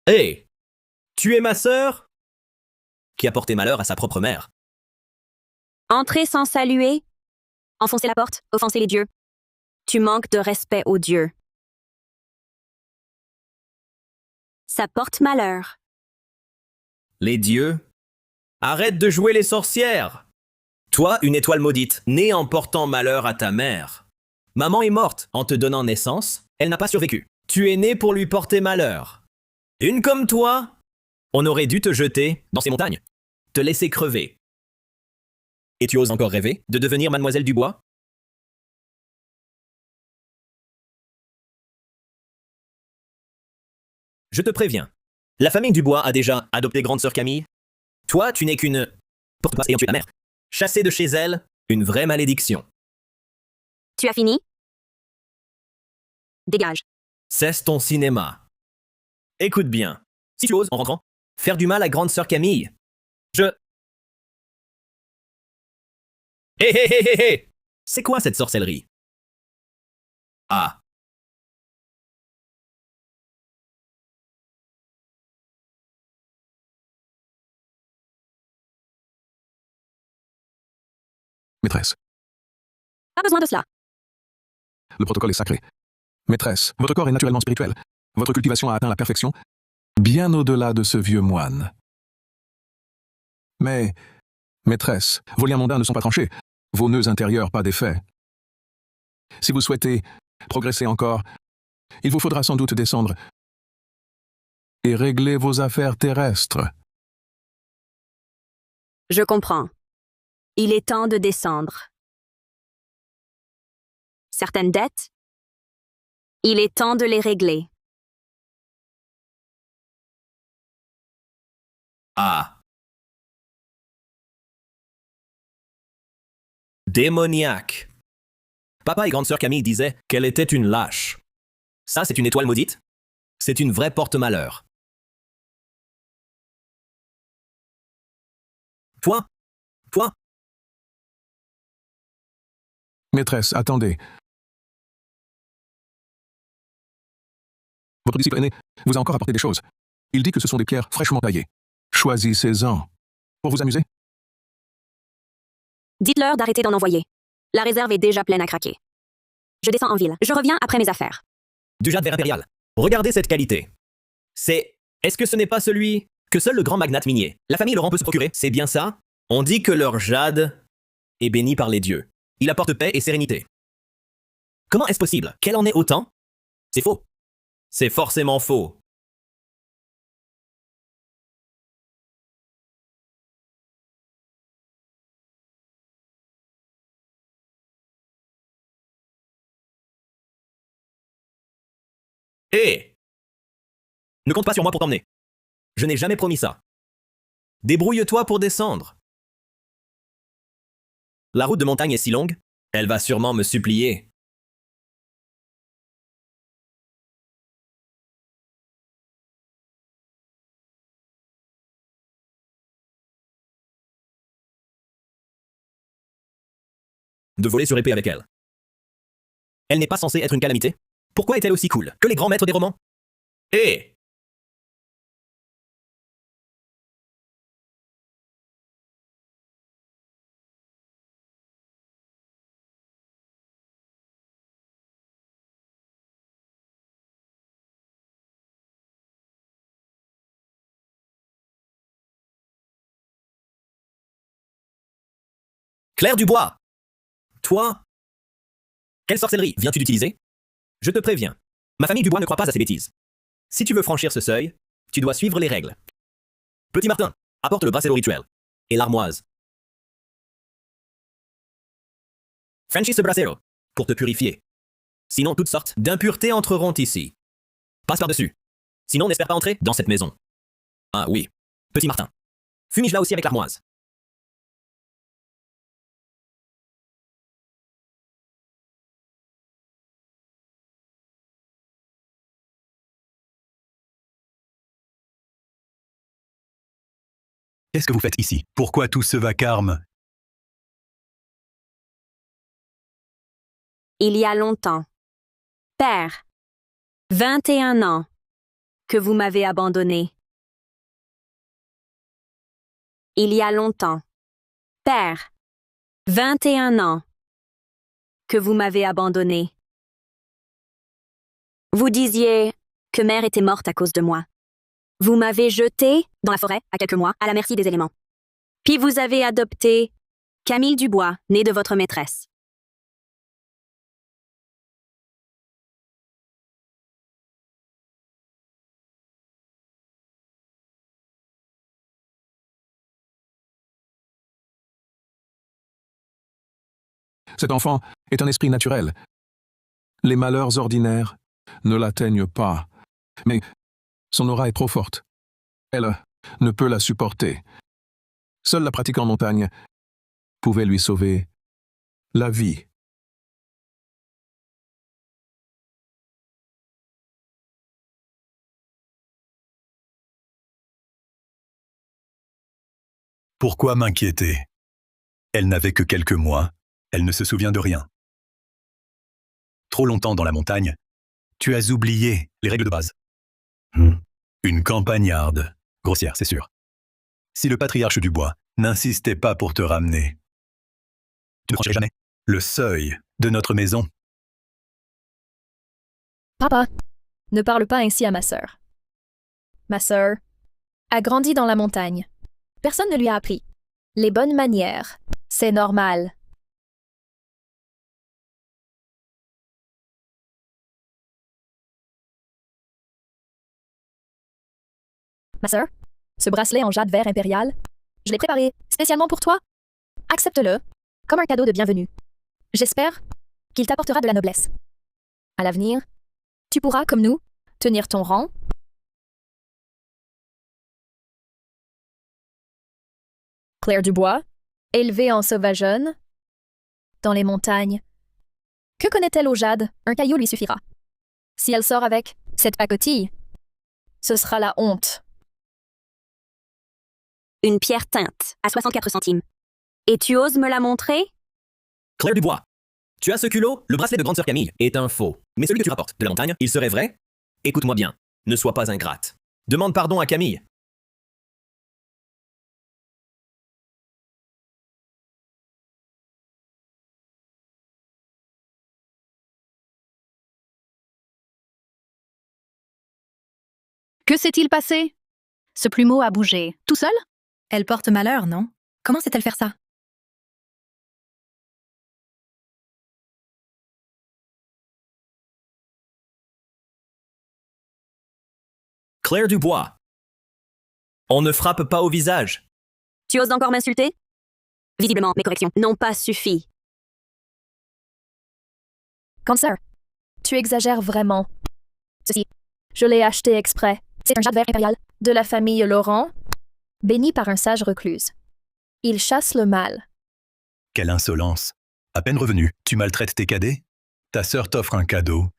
Hé! Tu es ma sœur? Qui a porté malheur à sa propre mère. Entrer sans saluer, enfoncer la porte, offenser les dieux. Tu manques de respect aux dieux. Ça porte malheur. Les dieux? Arrête de jouer les sorcières! Toi, une étoile maudite, née en portant malheur à ta mère. Maman est morte en te donnant naissance, elle n'a pas survécu. Tu es né pour lui porter malheur. Une comme toi, on aurait dû te jeter dans ces montagnes, te laisser crever. Et tu oses encore rêver de devenir Mademoiselle Dubois? Je te préviens, la famille Dubois a déjà adopté grande sœur Camille. Toi, tu n'es qu'une porte-passe ayant tué ta mère. Chassée de chez elle, une vraie malédiction. Tu as fini? Dégage. Cesse ton cinéma. Écoute bien, si tu oses, en rentrant, faire du mal à grande sœur Camille, je... Hé hé hé hé hé! C'est quoi cette sorcellerie? Ah, Maîtresse, Pas besoin de cela. le protocole est sacré. Maîtresse, votre corps est naturellement spirituel. Votre cultivation a atteint la perfection, bien au-delà de ce vieux moine. Mais, maîtresse, vos liens mondains ne sont pas tranchés, vos nœuds intérieurs pas défaits. Si vous souhaitez progresser encore, il vous faudra sans doute descendre et régler vos affaires terrestres. Je comprends. Il est temps de descendre. Certaines dettes, il est temps de les régler. ah. Démoniaque. Papa et grande sœur Camille disaient qu'elle était une lâche. Ça, c'est une étoile maudite? C'est une vraie porte-malheur. Toi? Toi? Maîtresse, attendez. Votre disciple aîné vous a encore apporté des choses. Il dit que ce sont des pierres fraîchement taillées. Choisissez-en. Pour vous amuser? Dites-leur d'arrêter d'en envoyer. La réserve est déjà pleine à craquer. Je descends en ville. Je reviens après mes affaires. Du jade vert impérial. Regardez cette qualité. C'est... Est-ce que ce n'est pas celui que seul le grand magnate minier, la famille Laurent peut se procurer? C'est bien ça? On dit que leur jade est béni par les dieux. Il apporte paix et sérénité. Comment est-ce possible qu'elle en ait autant? C'est faux. C'est forcément faux. Hé! Ne compte pas sur moi pour t'emmener. Je n'ai jamais promis ça. Débrouille-toi pour descendre. La route de montagne est si longue, elle va sûrement me supplier. De voler sur épée avec elle. Elle n'est pas censée être une calamité? Pourquoi est-elle aussi cool que les grands maîtres des romans? Hé! Claire Dubois! Toi? Quelle sorcellerie viens-tu d'utiliser? Je te préviens, ma famille Dubois ne croit pas à ces bêtises. Si tu veux franchir ce seuil, tu dois suivre les règles. Petit Martin, apporte le bracelet rituel. Et l'armoise. Franchis ce bracelet pour te purifier. Sinon, toutes sortes d'impuretés entreront ici. Passe par-dessus. Sinon, n'espère pas entrer dans cette maison. Ah oui, Petit Martin. Fumige-la aussi avec l'armoise. Qu'est-ce que vous faites ici? Pourquoi tout ce vacarme? Il y a longtemps. Père. 21 ans. que vous m'avez abandonné. Il y a longtemps. Père. 21 ans. Que vous m'avez abandonné. Vous disiez que mère était morte à cause de moi. Vous m'avez jeté dans la forêt à quelques mois à la merci des éléments. Puis vous avez adopté Camille Dubois, née de votre maîtresse. Cet enfant est un esprit naturel. Les malheurs ordinaires ne l'atteignent pas, mais son aura est trop forte. Elle ne peut la supporter. Seule la pratique en montagne pouvait lui sauver la vie. Pourquoi m'inquiéter? Elle n'avait que quelques mois, elle ne se souvient de rien. Trop longtemps dans la montagne, tu as oublié les règles de base. Une campagnarde, grossière, c'est sûr. Si le patriarche du bois n'insistait pas pour te ramener, tu ne franchirais jamais le seuil de notre maison. Papa, ne parle pas ainsi à ma sœur. Ma sœur a grandi dans la montagne. Personne ne lui a appris. Les bonnes manières, c'est normal. Ma sœur, ce bracelet en jade vert impérial, je l'ai préparé spécialement pour toi. Accepte-le, comme un cadeau de bienvenue. J'espère qu'il t'apportera de la noblesse. À l'avenir, tu pourras, comme nous, tenir ton rang. Claire Dubois, élevée en sauvageonne, dans les montagnes. Que connaît-elle au jade? Un caillou lui suffira. Si elle sort avec cette pacotille, ce sera la honte. Une pierre teinte, à 64 centimes. Et tu oses me la montrer? Claire Dubois, tu as ce culot? Le bracelet de grande sœur Camille est un faux. Mais celui que tu rapportes de la montagne, il serait vrai? Écoute-moi bien, ne sois pas ingrate. Demande pardon à Camille. Que s'est-il passé? Ce plumeau a bougé. Tout seul? Elle porte malheur, non? Comment sait-elle faire ça? Claire Dubois, on ne frappe pas au visage. Tu oses encore m'insulter? Visiblement, mes corrections n'ont pas suffi. Cancer, tu exagères vraiment. Ceci, je l'ai acheté exprès. C'est un jade vert impérial de la famille Laurent, béni par un sage recluse. Il chasse le mal. Quelle insolence! À peine revenu, tu maltraites tes cadets? Ta sœur t'offre un cadeau.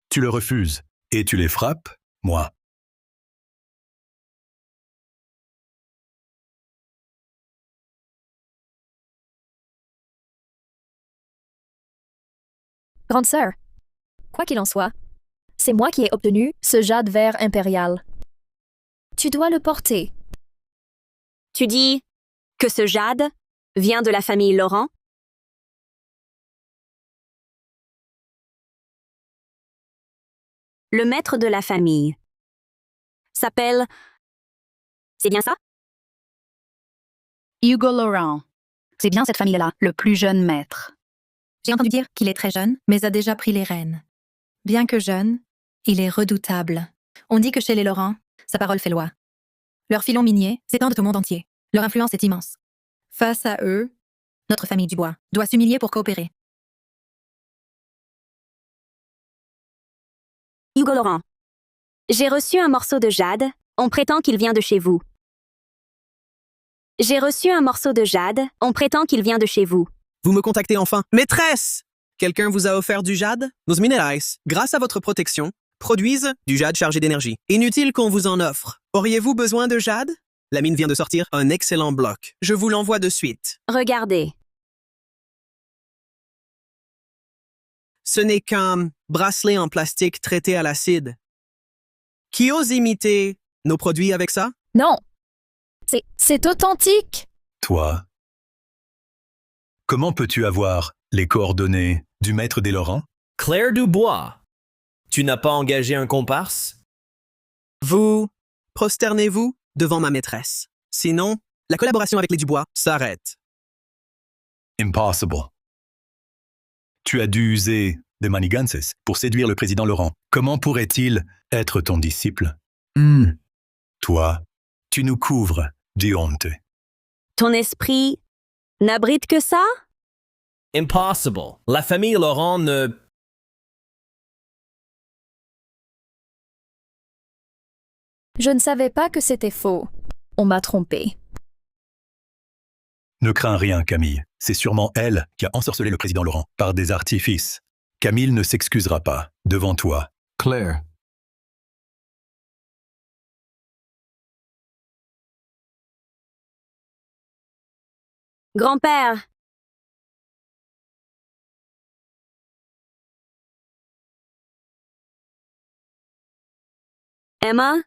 Tu le refuses. Et tu les frappes? Moi. Grande sœur, quoi qu'il en soit, c'est moi qui ai obtenu ce jade vert impérial. Tu dois le porter. Tu dis que ce jade vient de la famille Laurent? Le maître de la famille s'appelle... C'est bien ça? Hugo Laurent. C'est bien cette famille-là, le plus jeune maître. J'ai entendu dire qu'il est très jeune, mais a déjà pris les rênes. Bien que jeune, il est redoutable. On dit que chez les Laurent, sa parole fait loi. Leurs filons miniers s'étendent au monde entier. Leur influence est immense. Face à eux, notre famille Dubois doit s'humilier pour coopérer. Hugo Laurent. J'ai reçu un morceau de jade. On prétend qu'il vient de chez vous. J'ai reçu un morceau de jade. On prétend qu'il vient de chez vous. Vous me contactez enfin. Maîtresse! Quelqu'un vous a offert du jade? Nos minerais, grâce à votre protection, produisent du jade chargé d'énergie. Inutile qu'on vous en offre. Auriez-vous besoin de jade? La mine vient de sortir un excellent bloc. Je vous l'envoie de suite. Regardez. Ce n'est qu'un bracelet en plastique traité à l'acide. Qui ose imiter nos produits avec ça? Non. C'est authentique. Toi. Comment peux-tu avoir les coordonnées du maître des Laurent? Claire Dubois, tu n'as pas engagé un comparse? Vous prosternez-vous devant ma maîtresse. Sinon, la collaboration avec les Dubois s'arrête. Impossible. Tu as dû user des manigances pour séduire le président Laurent. Comment pourrait-il être ton disciple? Toi, tu nous couvres de honte. Ton esprit n'abrite que ça? Impossible. La famille Laurent ne... Je ne savais pas que c'était faux. On m'a trompé. Ne crains rien, Camille. C'est sûrement elle qui a ensorcelé le président Laurent par des artifices. Camille ne s'excusera pas devant toi. Claire, Grand-père, Emma?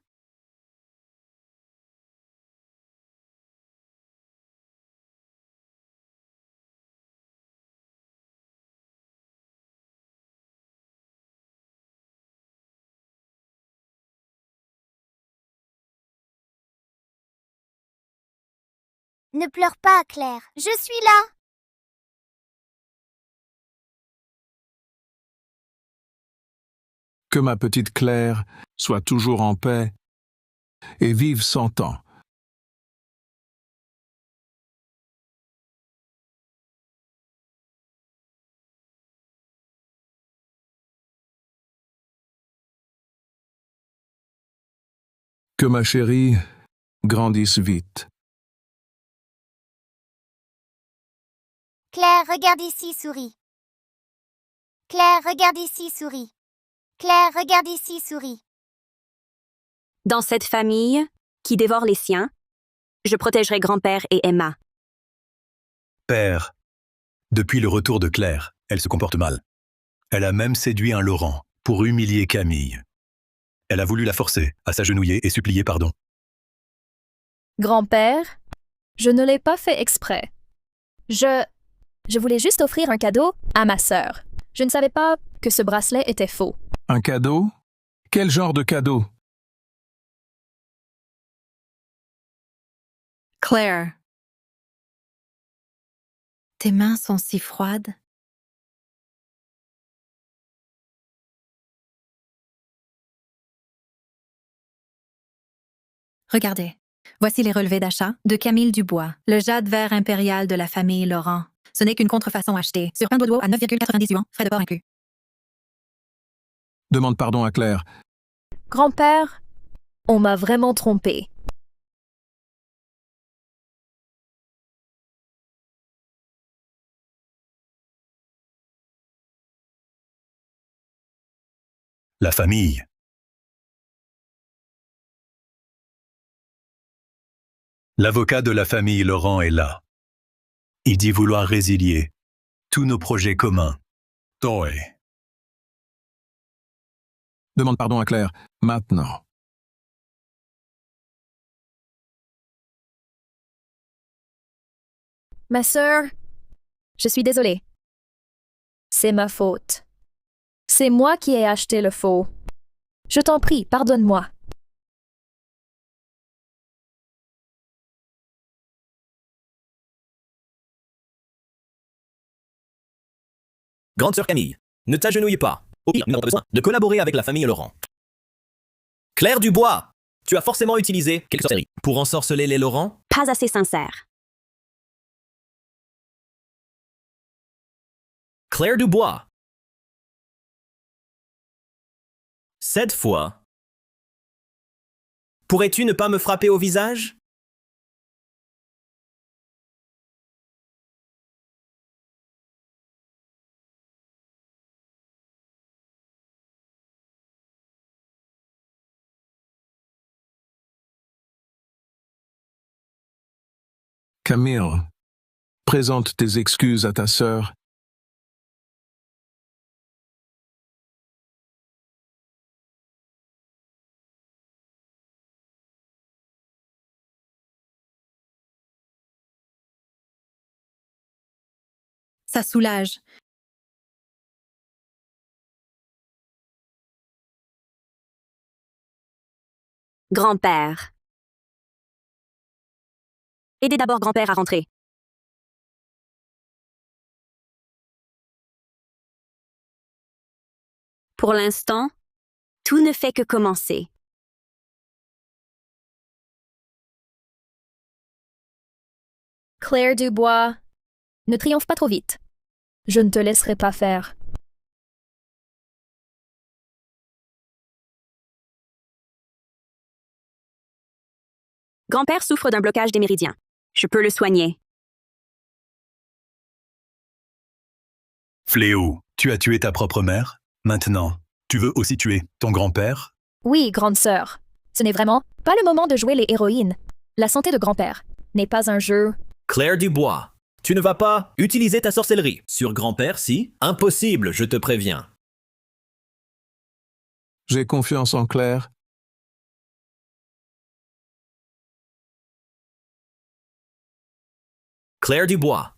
Ne pleure pas, Claire. Je suis là. que ma petite Claire soit toujours en paix et vive 100 ans. Que ma chérie grandisse vite. Claire, regarde ici, souris. Claire, regarde ici, souris. Claire, regarde ici, souris. Dans cette famille qui dévore les siens, je protégerai grand-père et Emma. Père, depuis le retour de Claire, elle se comporte mal. Elle a même séduit un Laurent pour humilier Camille. Elle a voulu la forcer à s'agenouiller et supplier pardon. Grand-père, je ne l'ai pas fait exprès. Je voulais juste offrir un cadeau à ma sœur. Je ne savais pas que ce bracelet était faux. Un cadeau? Quel genre de cadeau? Claire. Tes mains sont si froides. Regardez. Voici les relevés d'achat de Camille Dubois, le jade vert impérial de la famille Laurent. Ce n'est qu'une contrefaçon achetée sur Pinduoduo à 9,98 yuan, frais de port inclus. Demande pardon à Claire. Grand-père, on m'a vraiment trompé. La famille. L'avocat de la famille Laurent est là. Il dit vouloir résilier tous nos projets communs. Toi. Demande pardon à Claire. Maintenant. Ma sœur, je suis désolée. C'est ma faute. C'est moi qui ai acheté le faux. Je t'en prie, pardonne-moi. Grande sœur Camille, ne t'agenouille pas. Au pire, nous avons besoin de collaborer avec la famille Laurent. Claire Dubois, tu as forcément utilisé quelque sorcellerie pour ensorceler les Laurent? Pas assez sincère. Claire Dubois. Cette fois, pourrais-tu ne pas me frapper au visage? Camille, présente tes excuses à ta sœur. Ça soulage. Grand-père. Aidez d'abord grand-père à rentrer. Pour l'instant, tout ne fait que commencer. Claire Dubois, ne triomphe pas trop vite. Je ne te laisserai pas faire. Grand-père souffre d'un blocage des méridiens. Je peux le soigner. Fléau, tu as tué ta propre mère? Maintenant, tu veux aussi tuer ton grand-père? Oui, grande sœur. Ce n'est vraiment pas le moment de jouer les héroïnes. La santé de grand-père n'est pas un jeu. Claire Dubois, tu ne vas pas utiliser ta sorcellerie. Sur grand-père, si? Impossible, je te préviens. J'ai confiance en Claire. Claire Dubois.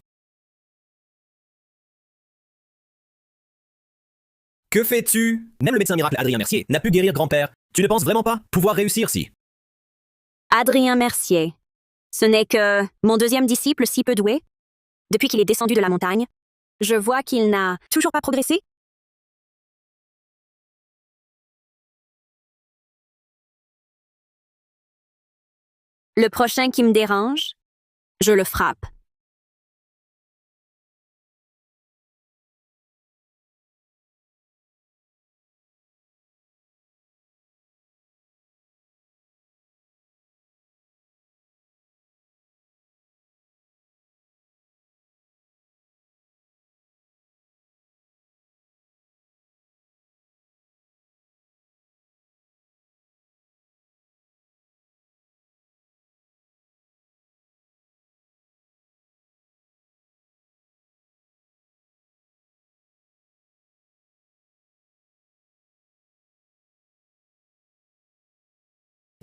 Que fais-tu? Même le médecin miracle Adrien Mercier n'a pu guérir grand-père. Tu ne penses vraiment pas pouvoir réussir si? Adrien Mercier. Ce n'est que mon deuxième disciple si peu doué. Depuis qu'il est descendu de la montagne, je vois qu'il n'a toujours pas progressé. Le prochain qui me dérange, je le frappe.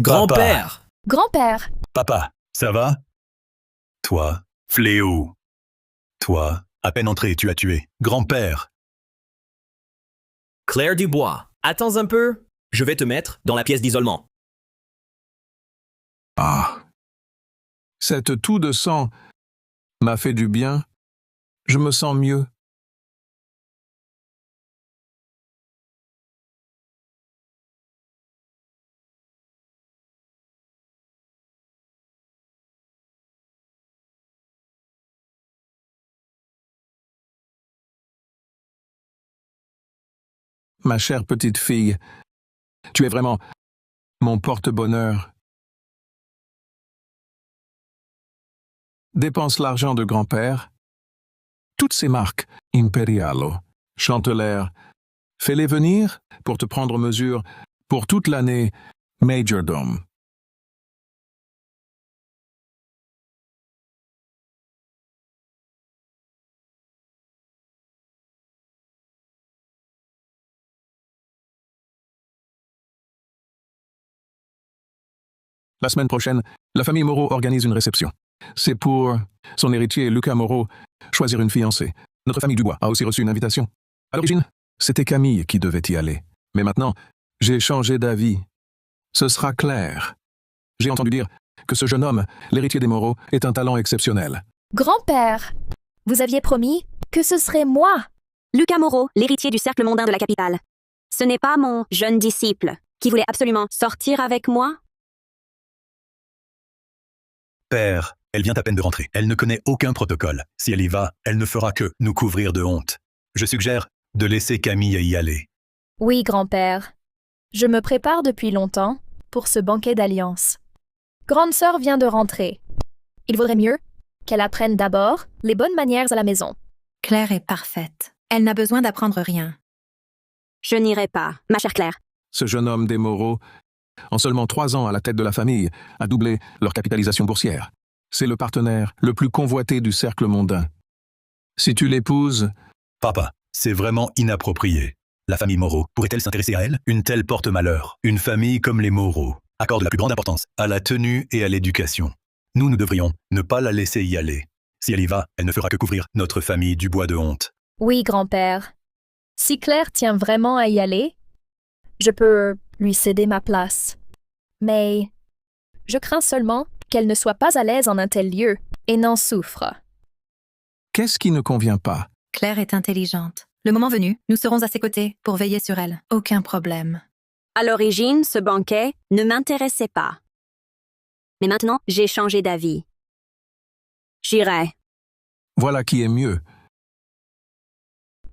Grand-père! Grand-père, Papa, ça va? Toi, fléau. Toi, à peine entré, tu as tué. Grand-père. Claire Dubois, attends un peu. Je vais te mettre dans la pièce d'isolement. Ah. Cette toux de sang m'a fait du bien. Je me sens mieux. Ma chère petite fille, tu es vraiment mon porte-bonheur. Dépense l'argent de grand-père. Toutes ces marques, Imperialo, Chantelaire, fais-les venir pour te prendre mesure pour toute l'année Majordome. La semaine prochaine, la famille Moreau organise une réception. C'est pour son héritier Lucas Moreau choisir une fiancée. Notre famille Dubois a aussi reçu une invitation. À l'origine, c'était Camille qui devait y aller. Mais maintenant, j'ai changé d'avis. Ce sera Claire. J'ai entendu dire que ce jeune homme, l'héritier des Moreau, est un talent exceptionnel. grand-père, vous aviez promis que ce serait moi. Lucas Moreau, l'héritier du cercle mondain de la capitale. Ce n'est pas mon jeune disciple qui voulait absolument sortir avec moi? Père, elle vient à peine de rentrer. Elle ne connaît aucun protocole. Si elle y va, elle ne fera que nous couvrir de honte. Je suggère de laisser Camille y aller. Oui, grand-père. Je me prépare depuis longtemps pour ce banquet d'alliance. Grande sœur vient de rentrer. Il vaudrait mieux qu'elle apprenne d'abord les bonnes manières à la maison. Claire est parfaite. Elle n'a besoin d'apprendre rien. Je n'irai pas, ma chère Claire. Ce jeune homme des Moreau, en seulement 3 ans à la tête de la famille, a doublé leur capitalisation boursière. C'est le partenaire le plus convoité du cercle mondain. Si tu l'épouses, Papa, c'est vraiment inapproprié. La famille Moreau pourrait-elle s'intéresser à elle? Une telle porte malheur. Une famille comme les Moreau accorde la plus grande importance à la tenue et à l'éducation. Nous devrions ne pas la laisser y aller. Si elle y va, elle ne fera que couvrir notre famille du bois de honte. Oui, grand-père. Si Claire tient vraiment à y aller, je peux lui céder ma place. Mais je crains seulement qu'elle ne soit pas à l'aise en un tel lieu et n'en souffre. Qu'est-ce qui ne convient pas? Claire est intelligente. Le moment venu, nous serons à ses côtés pour veiller sur elle. Aucun problème. À l'origine, ce banquet ne m'intéressait pas. Mais maintenant, j'ai changé d'avis. J'irai. Voilà qui est mieux.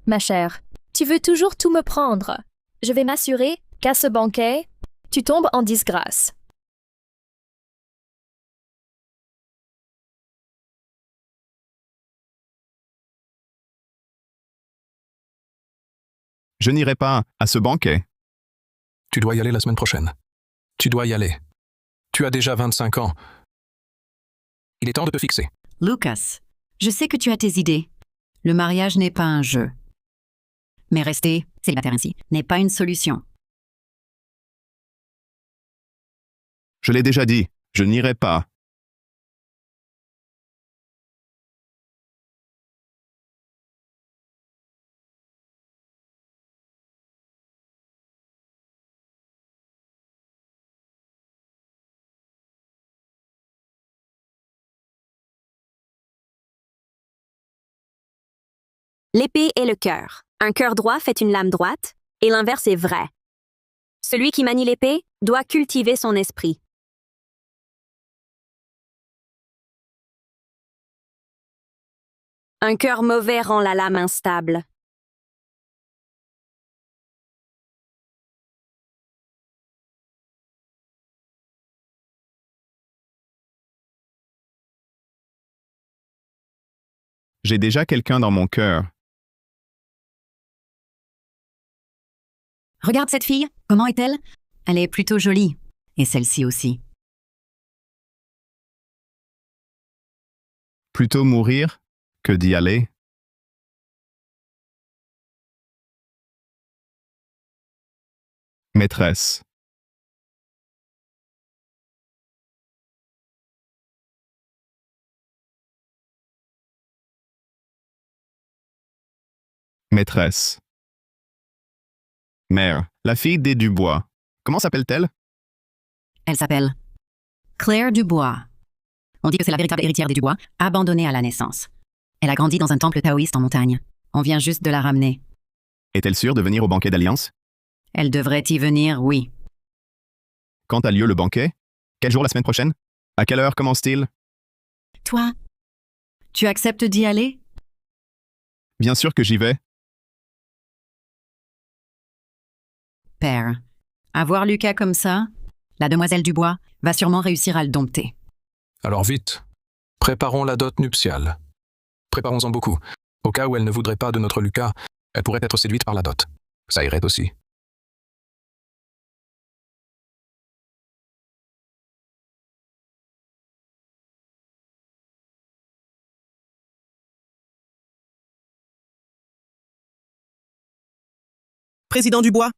Ma chère, tu veux toujours tout me prendre. Je vais m'assurer qu'à ce banquet, tu tombes en disgrâce. Je n'irai pas à ce banquet. Tu dois y aller la semaine prochaine. Tu dois y aller. Tu as déjà 25 ans. Il est temps de te fixer. Lucas, je sais que tu as tes idées. Le mariage n'est pas un jeu. Mais rester célibataire ainsi n'est pas une solution. Je l'ai déjà dit, je n'irai pas. L'épée est le cœur. Un cœur droit fait une lame droite, et l'inverse est vrai. Celui qui manie l'épée doit cultiver son esprit. Un cœur mauvais rend la lame instable. J'ai déjà quelqu'un dans mon cœur. Regarde cette fille, comment est-elle? Elle est plutôt jolie. Et celle-ci aussi. Plutôt mourir que d'y aller. Maîtresse. Maîtresse. Mère, la fille des Dubois. Comment s'appelle-t-elle? Elle s'appelle Claire Dubois. On dit que c'est la véritable héritière des Dubois, abandonnée à la naissance. Elle a grandi dans un temple taoïste en montagne. On vient juste de la ramener. Est-elle sûre de venir au banquet d'alliance? Elle devrait y venir, oui. Quand a lieu le banquet? Quel jour la semaine prochaine? À quelle heure commence-t-il? Toi, tu acceptes d'y aller? Bien sûr que j'y vais. Père, avoir Lucas comme ça, la demoiselle Dubois va sûrement réussir à le dompter. Alors vite, préparons la dot nuptiale. Préparons-en beaucoup. Au cas où elle ne voudrait pas de notre Lucas, elle pourrait être séduite par la dot. Ça irait aussi. Président Dubois,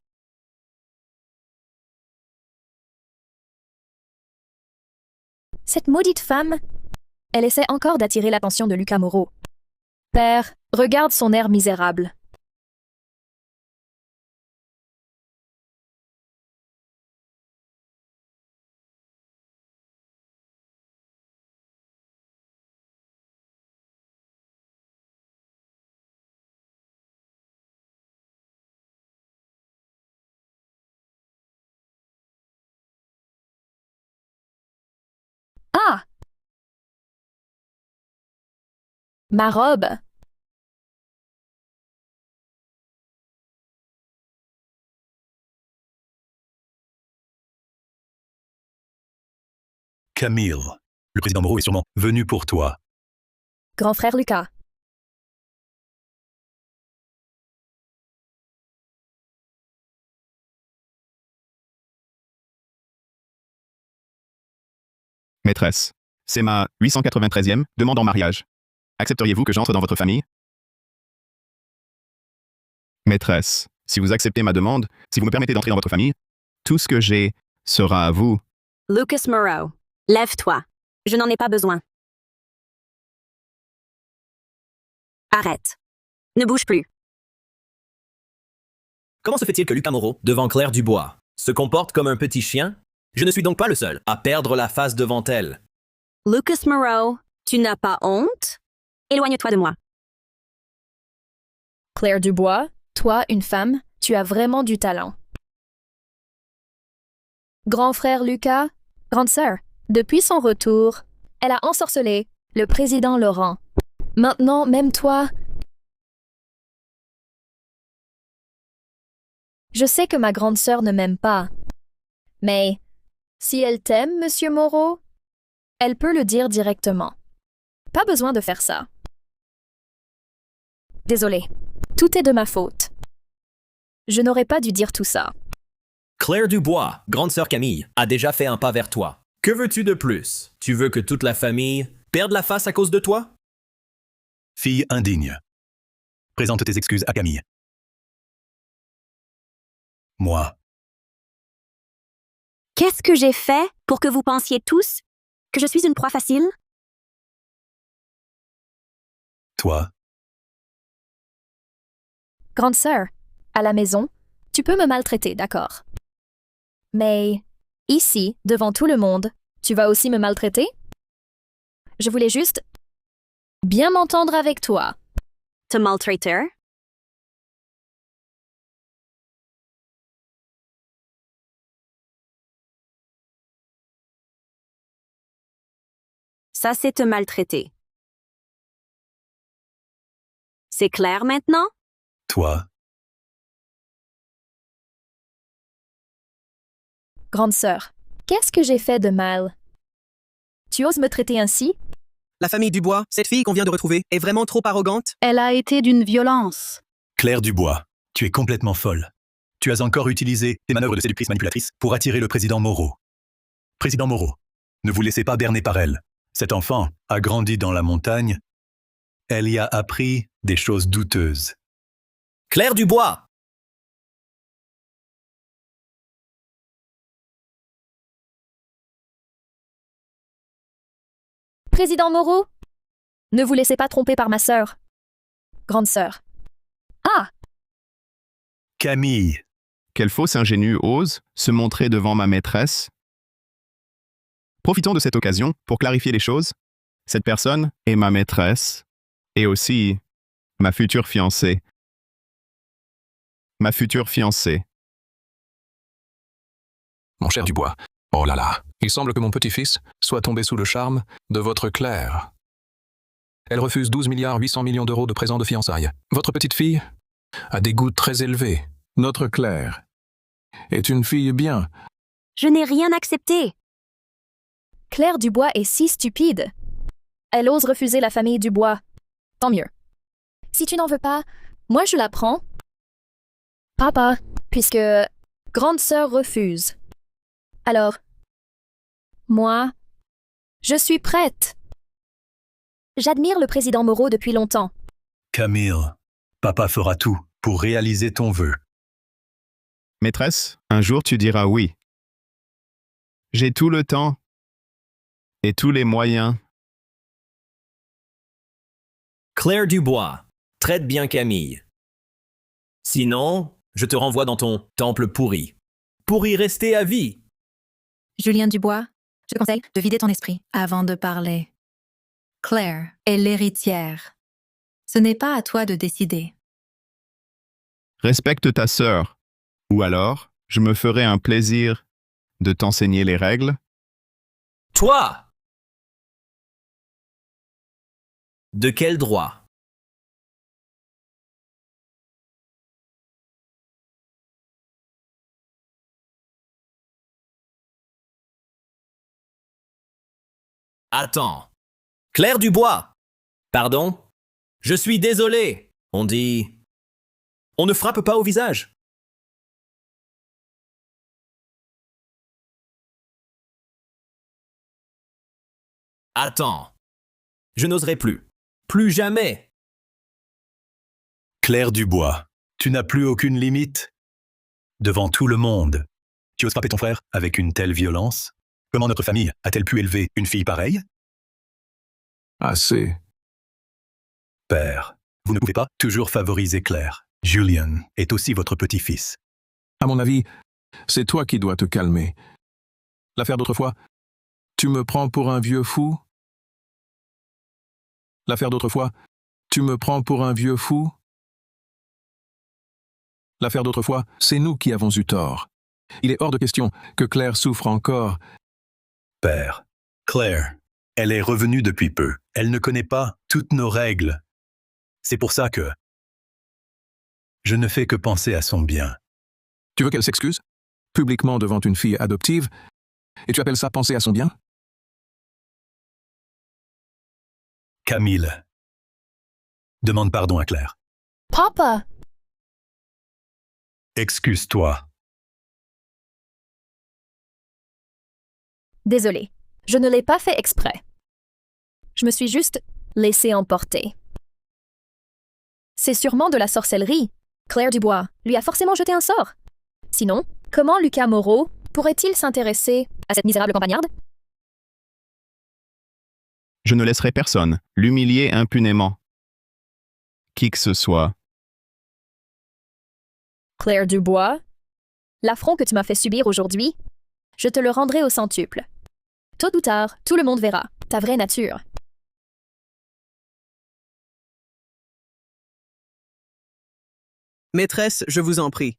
Cette maudite femme, elle essaie encore d'attirer l'attention de Lucas Moreau. Père, regarde son air misérable. Ah! Ma robe. Camille, le président Moreau est sûrement venu pour toi. Grand frère Lucas. Maîtresse. C'est ma 893e demande en mariage. Accepteriez-vous que j'entre dans votre famille? Maîtresse. Si vous acceptez ma demande, si vous me permettez d'entrer dans votre famille, tout ce que j'ai sera à vous. Lucas Moreau, lève-toi. Je n'en ai pas besoin. Arrête. Ne bouge plus. Comment se fait-il que Lucas Moreau, devant Claire Dubois, se comporte comme un petit chien? Je ne suis donc pas le seul à perdre la face devant elle. Lucas Moreau, tu n'as pas honte? Éloigne-toi de moi. Claire Dubois, toi, une femme, tu as vraiment du talent. Grand frère Lucas, grande sœur, depuis son retour, elle a ensorcelé le président Laurent. Maintenant, même toi... Je sais que ma grande sœur ne m'aime pas. Mais si elle t'aime, Monsieur Moreau, elle peut le dire directement. Pas besoin de faire ça. Désolée, tout est de ma faute. Je n'aurais pas dû dire tout ça. Claire Dubois, grande sœur Camille, a déjà fait un pas vers toi. Que veux-tu de plus? Tu veux que toute la famille perde la face à cause de toi? Fille indigne. Présente tes excuses à Camille. Moi. Qu'est-ce que j'ai fait pour que vous pensiez tous que je suis une proie facile? Toi. Grande sœur, à la maison, tu peux me maltraiter, d'accord? Mais ici, devant tout le monde, tu vas aussi me maltraiter? Je voulais juste bien m'entendre avec toi. Te maltraiteur? Ça, c'est te maltraiter. C'est clair maintenant? Toi. Grande sœur, qu'est-ce que j'ai fait de mal? Tu oses me traiter ainsi? La famille Dubois, cette fille qu'on vient de retrouver, est vraiment trop arrogante. Elle a été d'une violence. Claire Dubois, tu es complètement folle. Tu as encore utilisé tes manœuvres de séductrice manipulatrice pour attirer le président Moreau. Président Moreau, ne vous laissez pas berner par elle. Cet enfant a grandi dans la montagne. Elle y a appris des choses douteuses. Claire Dubois! Président Moreau, ne vous laissez pas tromper par ma sœur. Grande sœur. Ah! Camille, Quel fausse ingénu ose se montrer devant ma maîtresse? Profitons de cette occasion pour clarifier les choses. Cette personne est ma maîtresse et aussi ma future fiancée. Ma future fiancée. Mon cher Dubois, oh là là, il semble que mon petit-fils soit tombé sous le charme de votre Claire. Elle refuse 12,8 milliards d'euros de présents de fiançailles. Votre petite fille a des goûts très élevés. Notre Claire est une fille bien. Je n'ai rien accepté. Claire Dubois est si stupide. Elle ose refuser la famille Dubois. Tant mieux. Si tu n'en veux pas, moi je la prends. Papa, puisque grande sœur refuse. Alors, moi, je suis prête. J'admire le président Moreau depuis longtemps. Camille, papa fera tout pour réaliser ton vœu. Maîtresse, un jour tu diras oui. J'ai tout le temps et tous les moyens. Claire Dubois, traite bien Camille. Sinon, je te renvoie dans ton temple pourri. Pour y rester à vie. Julien Dubois, je te conseille de vider ton esprit avant de parler. Claire est l'héritière. Ce n'est pas à toi de décider. Respecte ta sœur. Ou alors, je me ferai un plaisir de t'enseigner les règles. Toi! De quel droit? Attends. Claire Dubois! Pardon? Je suis désolé. On dit... On ne frappe pas au visage. Attends. Je n'oserai plus. Plus jamais. Claire Dubois, tu n'as plus aucune limite? Devant tout le monde, tu oses frapper ton frère avec une telle violence? Comment notre famille a-t-elle pu élever une fille pareille? Assez. Père, Vous ne pouvez pas toujours favoriser Claire. Julian est aussi votre petit-fils. À mon avis, c'est toi qui dois te calmer. L'affaire d'autrefois, tu me prends pour un vieux fou? L'affaire d'autrefois, tu me prends pour un vieux fou? L'affaire d'autrefois, c'est nous qui avons eu tort. Il est hors de question que Claire souffre encore. Père, Claire, elle est revenue depuis peu. Elle ne connaît pas toutes nos règles. C'est pour ça que je ne fais que penser à son bien. Tu veux qu'elle s'excuse? Publiquement devant une fille adoptive? Et tu appelles ça penser à son bien? Camille, demande pardon à Claire. Papa! Excuse-toi. Désolée, je ne l'ai pas fait exprès. Je me suis juste laissé emporter. C'est sûrement de la sorcellerie. Claire Dubois lui a forcément jeté un sort. Sinon, comment Lucas Moreau pourrait-il s'intéresser à cette misérable campagnarde? Je ne laisserai personne l'humilier impunément. Qui que ce soit. Claire Dubois, l'affront que tu m'as fait subir aujourd'hui, je te le rendrai au centuple. Tôt ou tard, tout le monde verra ta vraie nature. Maîtresse, je vous en prie.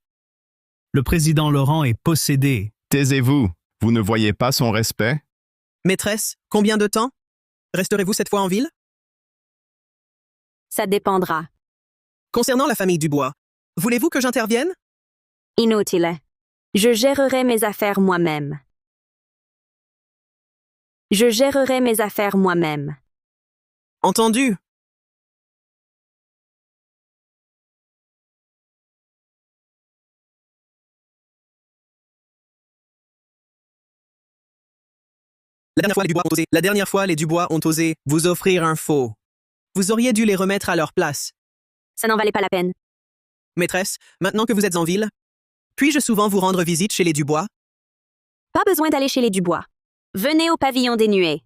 Le président Laurent est possédé. Taisez-vous. Vous ne voyez pas son respect? Maîtresse, combien de temps? Resterez-vous cette fois en ville? Ça dépendra. Concernant la famille Dubois, voulez-vous que j'intervienne? Inutile. Je gérerai mes affaires moi-même. Je gérerai mes affaires moi-même. Entendu. La dernière fois, les Dubois ont osé vous offrir un faux. Vous auriez dû les remettre à leur place. Ça n'en valait pas la peine. Maîtresse, maintenant que vous êtes en ville, puis-je souvent vous rendre visite chez les Dubois? Pas besoin d'aller chez les Dubois. Venez au pavillon des nuées.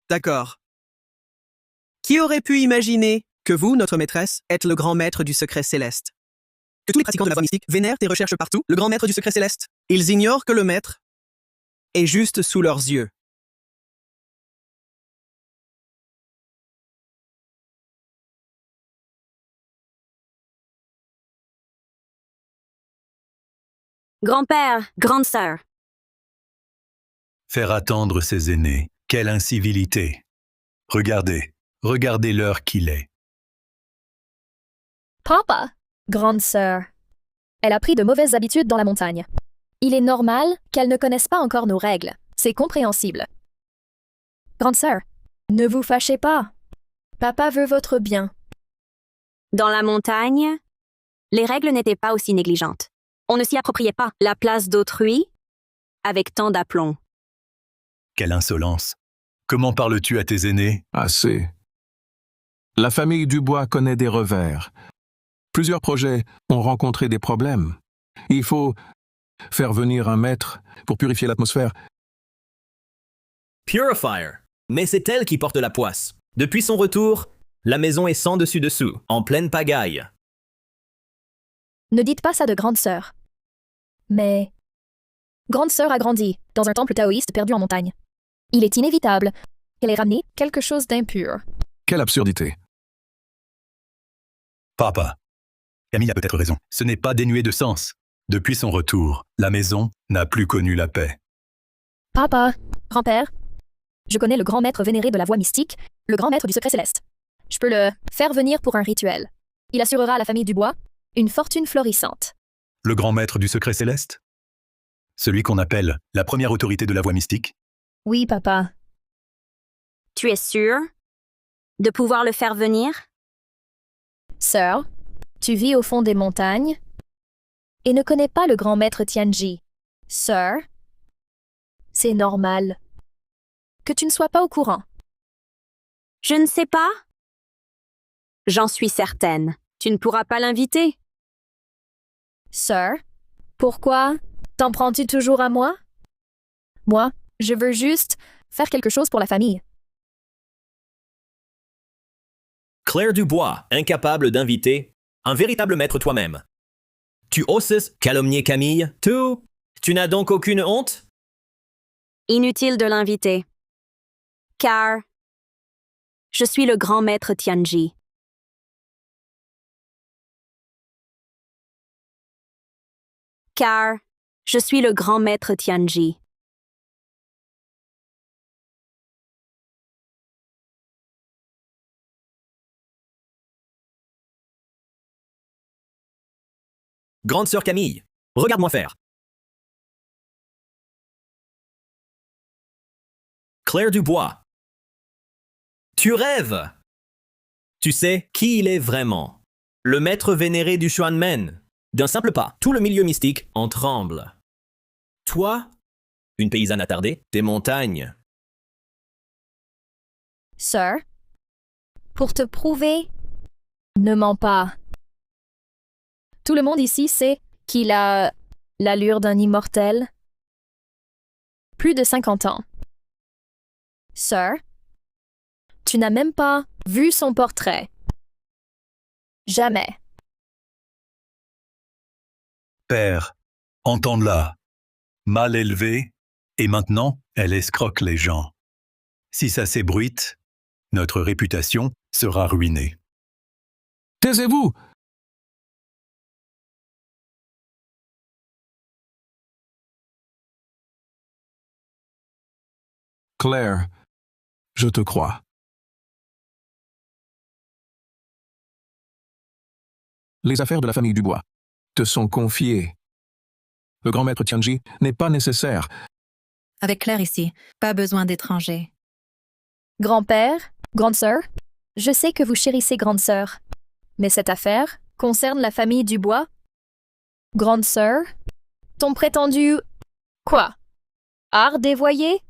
D'accord. Qui aurait pu imaginer que vous, notre maîtresse, êtes le grand maître du secret céleste? Que tous les pratiquants de la voie mystique vénèrent et recherchent partout le grand maître du secret céleste? Ils ignorent que le maître est juste sous leurs yeux. Grand-père, grande sœur. Faire attendre ses aînés, quelle incivilité. Regardez l'heure qu'il est. Papa, grande sœur. Elle a pris de mauvaises habitudes dans la montagne. Il est normal qu'elle ne connaisse pas encore nos règles. C'est compréhensible. Grande sœur, ne vous fâchez pas. Papa veut votre bien. Dans la montagne, les règles n'étaient pas aussi négligentes. On ne s'y appropriait pas la place d'autrui avec tant d'aplomb. Quelle insolence. Comment parles-tu à tes aînés? Assez. La famille Dubois connaît des revers. Plusieurs projets ont rencontré des problèmes. Il faut faire venir un maître pour purifier l'atmosphère. Purifier. Mais c'est elle qui porte la poisse. Depuis son retour, la maison est sans dessus-dessous, en pleine pagaille. Ne dites pas ça de grande sœur. Mais grande sœur a grandi dans un temple taoïste perdu en montagne. Il est inévitable qu'elle ait ramené quelque chose d'impur. Quelle absurdité. Papa. Camille a peut-être raison. Ce n'est pas dénué de sens. Depuis son retour, la maison n'a plus connu la paix. Papa, grand-père, je connais le grand maître vénéré de la voie mystique, le grand maître du secret céleste. Je peux le faire venir pour un rituel. Il assurera à la famille Dubois une fortune florissante. Le grand maître du secret céleste? Celui qu'on appelle la première autorité de la voie mystique? Oui, papa. Tu es sûr de pouvoir le faire venir? Sœur, tu vis au fond des montagnes et ne connais pas le grand maître Tianji. Sœur, c'est normal que tu ne sois pas au courant. Je ne sais pas. J'en suis certaine. Tu ne pourras pas l'inviter. Sœur, pourquoi t'en prends-tu toujours à moi? Moi, je veux juste faire quelque chose pour la famille. Claire Dubois, incapable d'inviter un véritable maître toi-même. Tu oses calomnier Camille? Tu n'as donc aucune honte? Inutile de l'inviter. Car je suis le grand maître Tianji. Car je suis le grand maître Tianji. Grande sœur Camille, regarde-moi faire. Claire Dubois. Tu rêves! Tu sais qui il est vraiment. Le maître vénéré du Xuanmen. D'un simple pas, tout le milieu mystique en tremble. Toi, une paysanne attardée, des montagnes. Sir, pour te prouver, ne mens pas. Tout le monde ici sait qu'il a l'allure d'un immortel. Plus de 50 ans. Sir, tu n'as même pas vu son portrait. Jamais. Père, entends-la. Mal élevée, et maintenant, elle escroque les gens. Si ça s'ébruite, notre réputation sera ruinée. Taisez-vous! Claire, je te crois. Les affaires de la famille Dubois te sont confiées. Le grand maître Tianji n'est pas nécessaire. Avec Claire ici, pas besoin d'étrangers. Grand-père, grande sœur, je sais que vous chérissez grande sœur. Mais cette affaire concerne la famille Dubois. Grande sœur, ton prétendu... Quoi? Art dévoyé?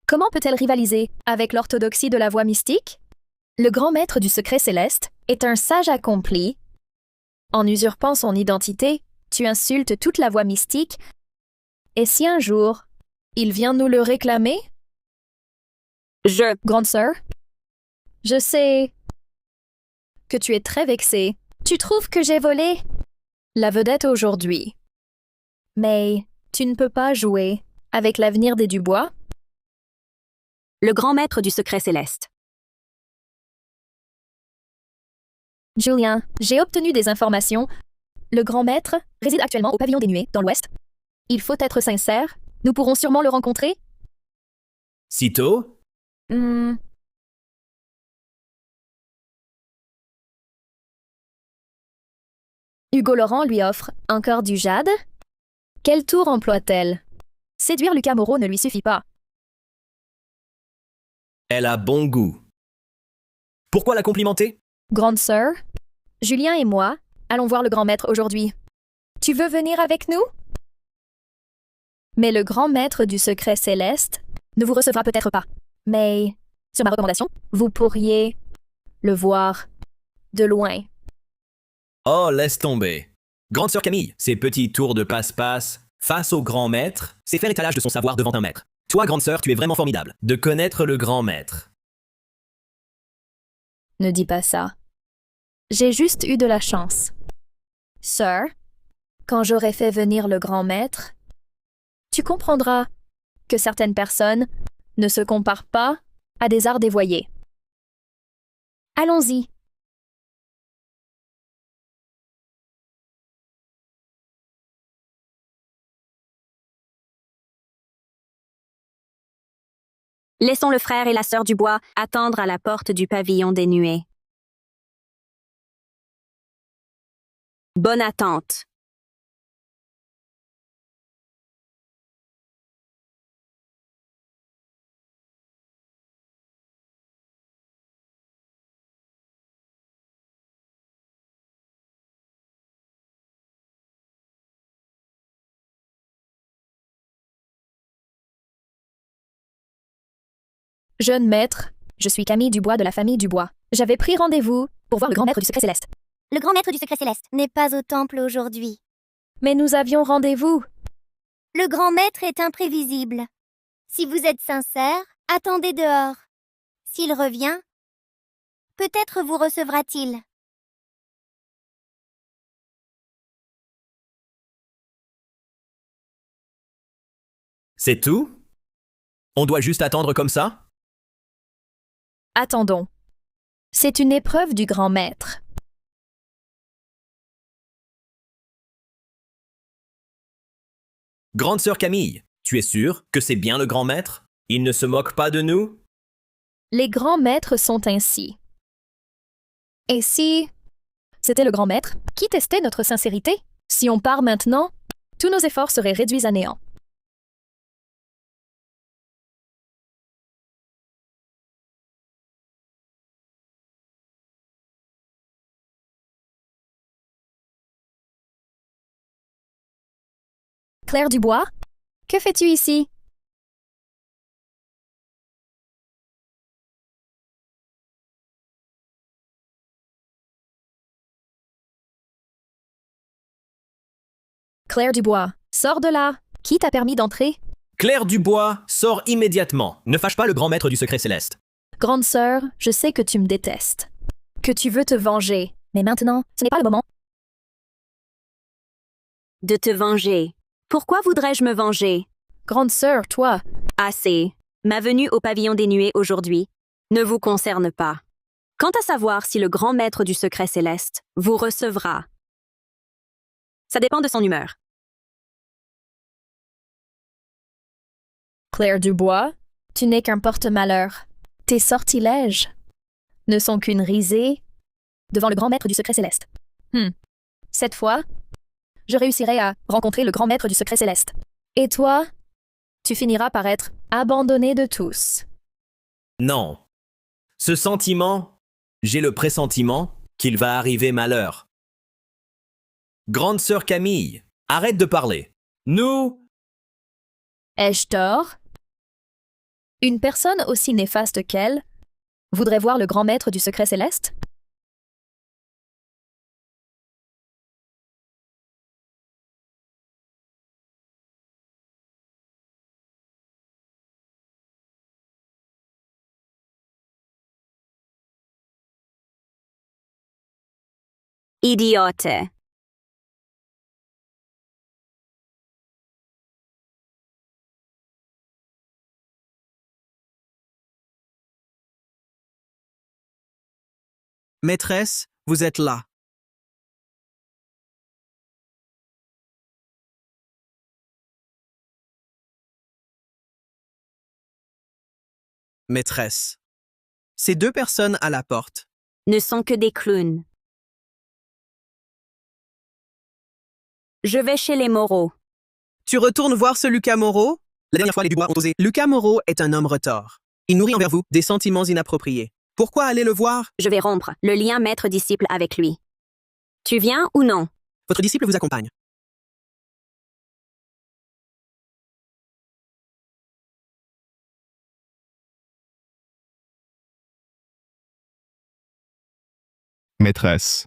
Comment peut-elle rivaliser avec l'orthodoxie de la voie mystique? Le grand maître du secret céleste est un sage accompli. En usurpant son identité, tu insultes toute la voie mystique. Et si un jour, il vient nous le réclamer? Grande sœur, je sais que tu es très vexée. Tu trouves que j'ai volé la vedette aujourd'hui. Mais tu ne peux pas jouer avec l'avenir des Dubois? Le grand maître du secret céleste. Julien, j'ai obtenu des informations. Le grand maître réside actuellement au pavillon des Nuées, dans l'ouest. Il faut être sincère. Nous pourrons sûrement le rencontrer. Sitôt? Hugo Laurent lui offre encore du jade? Quel tour emploie-t-elle? Séduire Lucas Moreau ne lui suffit pas. Elle a bon goût. Pourquoi la complimenter? Grande sœur, Julien et moi allons voir le grand maître aujourd'hui. Tu veux venir avec nous? Mais le grand maître du secret céleste ne vous recevra peut-être pas. Mais, sur ma recommandation, vous pourriez le voir de loin. Oh, laisse tomber. Grande sœur Camille, ces petits tours de passe-passe face au grand maître, c'est faire étalage de son savoir devant un maître. Toi, grande sœur, tu es vraiment formidable de connaître le grand maître. Ne dis pas ça. J'ai juste eu de la chance. Sir, quand j'aurai fait venir le grand maître, tu comprendras que certaines personnes ne se comparent pas à des arts dévoyés. Allons-y. Laissons le frère et la sœur Dubois attendre à la porte du pavillon des Nuées. Bonne attente. Jeune maître, je suis Camille Dubois de la famille Dubois. J'avais pris rendez-vous pour voir le grand maître du secret céleste. Le grand maître du secret céleste n'est pas au temple aujourd'hui. Mais nous avions rendez-vous. Le grand maître est imprévisible. Si vous êtes sincère, attendez dehors. S'il revient, Peut-être vous recevra-t-il. C'est tout? On doit juste attendre comme ça? Attendons. C'est une épreuve du grand maître. Grande sœur Camille, tu es sûre que c'est bien le grand maître? Il ne se moque pas de nous? Les grands maîtres sont ainsi. Et si c'était le grand maître qui testait notre sincérité? Si on part maintenant, tous nos efforts seraient réduits à néant. Claire Dubois, que fais-tu ici? Claire Dubois, sors de là. Qui t'a permis d'entrer? Claire Dubois, sors immédiatement. Ne fâche pas le grand maître du secret céleste. Grande sœur, je sais que tu me détestes, que tu veux te venger, mais maintenant, ce n'est pas le moment. De te venger. Pourquoi voudrais-je me venger? Grande sœur, toi, Assez. Ma venue au pavillon des nuées aujourd'hui ne vous concerne pas. Quant à savoir si le grand maître du secret céleste vous recevra, ça dépend de son humeur. Claire Dubois, tu n'es qu'un porte-malheur. Tes sortilèges ne sont qu'une risée devant le grand maître du secret céleste. Cette fois, je réussirai à rencontrer le grand maître du secret céleste. Et toi, tu finiras par être abandonné de tous. Non. Ce sentiment, j'ai le pressentiment qu'il va arriver malheur. Grande sœur Camille, arrête de parler. Nous... Ai-je tort? Une personne aussi néfaste qu'elle voudrait voir le grand maître du secret céleste? Idiote. Maîtresse, vous êtes là. Maîtresse. Ces deux personnes à la porte. Ne sont que des clowns. Je vais chez les Moreau. Tu retournes voir ce Lucas Moreau? La dernière fois, les Dubois ont osé. Lucas Moreau est un homme retors. Il nourrit envers vous des sentiments inappropriés. Pourquoi aller le voir? Je vais rompre le lien maître-disciple avec lui. Tu viens ou non? Votre disciple vous accompagne. Maîtresse.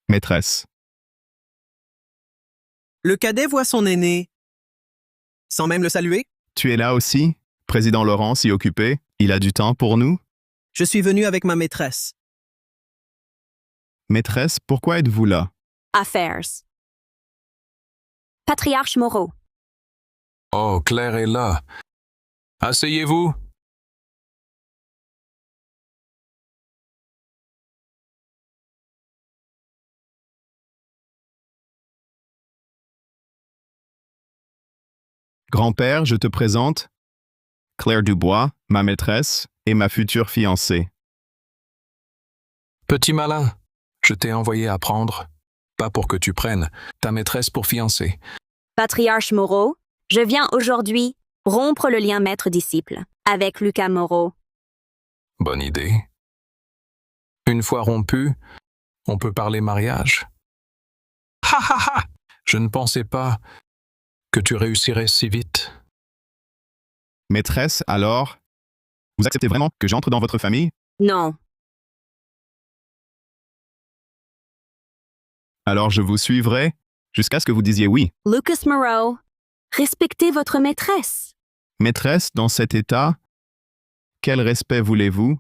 Maîtresse. Le cadet voit son aîné. Sans même le saluer? Tu es là aussi? Président Laurent si occupé? Il a du temps pour nous? Je suis venu avec ma maîtresse. Maîtresse, pourquoi êtes-vous là? Affairs. Patriarche Moreau. Oh, Claire est là. Asseyez-vous. Grand-père, je te présente Claire Dubois, ma maîtresse et ma future fiancée. Petit malin, je t'ai envoyé apprendre, pas pour que tu prennes, ta maîtresse pour fiancée. Patriarche Moreau, je viens aujourd'hui rompre le lien maître-disciple avec Lucas Moreau. Bonne idée. Une fois rompu, on peut parler mariage. Ha ha ha! Je ne pensais pas que tu réussirais si vite. Maîtresse, alors, vous acceptez vraiment que j'entre dans votre famille? Non. Alors je vous suivrai jusqu'à ce que vous disiez oui. Lucas Moreau, respectez votre maîtresse. Maîtresse, dans cet état, quel respect voulez-vous?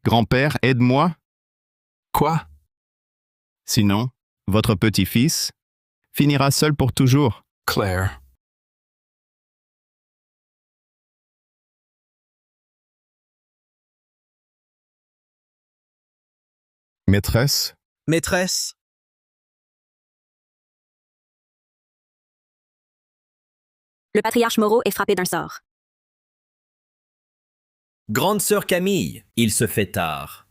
Grand-père, aide-moi. Quoi? Sinon, votre petit-fils finira seul pour toujours. Claire. Maîtresse, Maîtresse, Le patriarche Moreau est frappé d'un sort. Grande sœur Camille, il se fait tard.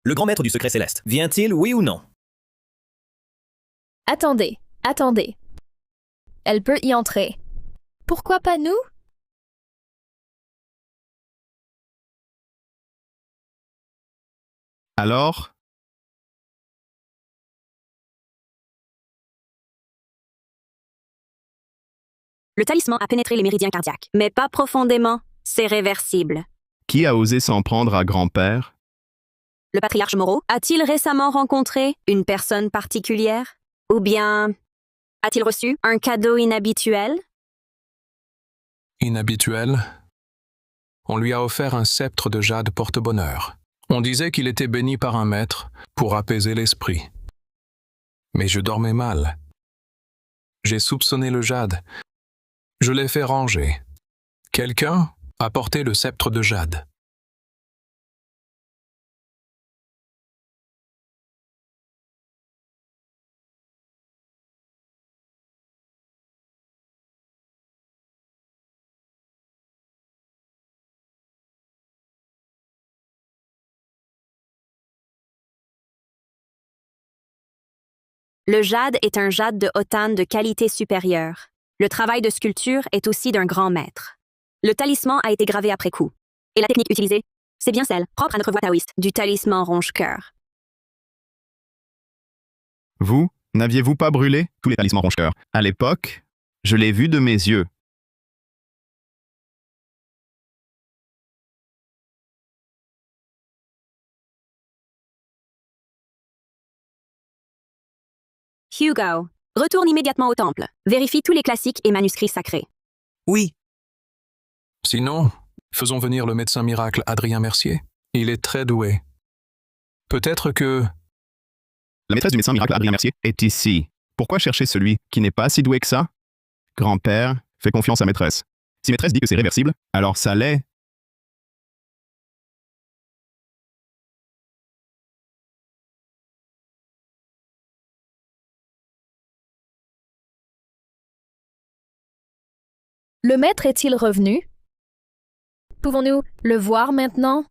Le grand maître du secret céleste, vient-il, oui ou non? Attendez, attendez. Elle peut y entrer. Pourquoi pas nous? alors? Le talisman a pénétré les méridiens cardiaques, mais pas profondément. C'est réversible. Qui a osé s'en prendre à grand-père? Le patriarche Moreau a-t-il récemment rencontré une personne particulière? Ou bien a-t-il reçu un cadeau inhabituel? Inhabituel. On lui a offert un sceptre de jade porte-bonheur. On disait qu'il était béni par un maître pour apaiser l'esprit. Mais je dormais mal. J'ai soupçonné le jade. Je l'ai fait ranger. Quelqu'un a porté le sceptre de jade. Le jade est un jade de hautane de qualité supérieure. Le travail de sculpture est aussi d'un grand maître. Le talisman a été gravé après coup. Et la technique utilisée, c'est bien celle, propre à notre voie taoïste, du talisman ronge-cœur. Vous, n'aviez-vous pas brûlé tous les talismans ronge-cœur? À l'époque, je l'ai vu de mes yeux. Hugo, retourne immédiatement au temple. Vérifie tous les classiques et manuscrits sacrés. oui. Sinon, faisons venir le médecin miracle Adrien Mercier. Il est très doué. Peut-être que... La maîtresse du médecin miracle Adrien Mercier est ici. Pourquoi chercher celui qui n'est pas si doué que ça? Grand-père, fais confiance à maîtresse. Si maîtresse dit que c'est réversible, alors ça l'est. Le maître est-il revenu? Pouvons-nous le voir maintenant?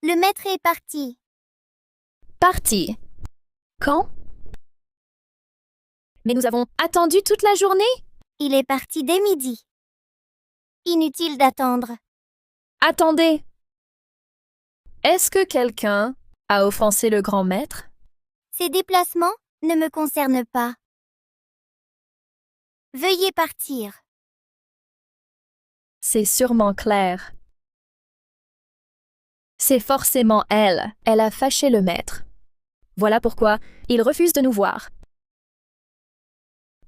Le maître est parti. Parti. Quand? Mais nous avons attendu toute la journée? Il est parti dès midi. Inutile d'attendre. Attendez. Est-ce que quelqu'un a offensé le grand maître? Ces déplacements ne me concernent pas. Veuillez partir. C'est sûrement Claire. C'est forcément elle. Elle a fâché le maître. Voilà pourquoi il refuse de nous voir.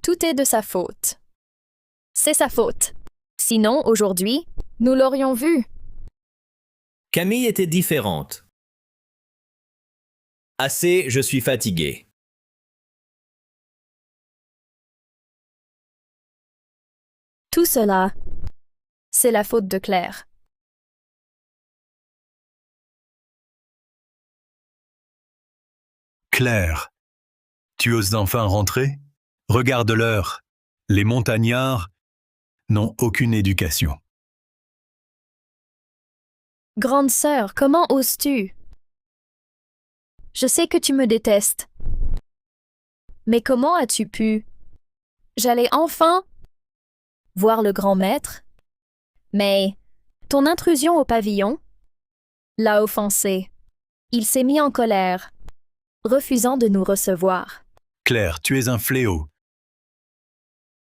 Tout est de sa faute. C'est sa faute. Sinon, aujourd'hui, nous l'aurions vu. Camille était différente. Assez, je suis fatigué. Tout cela, c'est la faute de Claire. Claire, tu oses enfin rentrer? Regarde l'heure. Les montagnards n'ont aucune éducation. Grande sœur, comment oses-tu? Je sais que tu me détestes. Mais comment as-tu pu? J'allais enfin voir le grand maître. Mais ton intrusion au pavillon l'a offensé. Il s'est mis en colère, refusant de nous recevoir. Claire, tu es un fléau.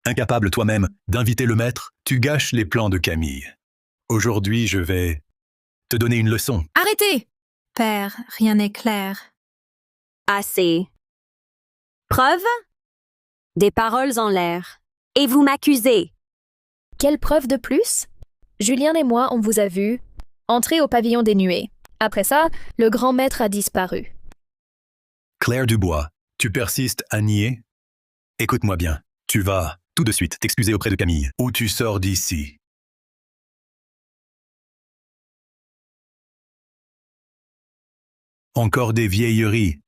Incapable toi-même d'inviter le maître, tu gâches les plans de Camille. Aujourd'hui, je vais te donner une leçon. Arrêtez! Père, rien n'est clair. Assez. Preuve? Des paroles en l'air. Et vous m'accusez. Quelle preuve de plus? Julien et moi, on vous a vu Entrez au pavillon des nuées. Après ça, le grand maître a disparu. Claire Dubois, tu persistes à nier? Écoute-moi bien. Tu vas, tout de suite, t'excuser auprès de Camille, ou tu sors d'ici. Encore des vieilleries.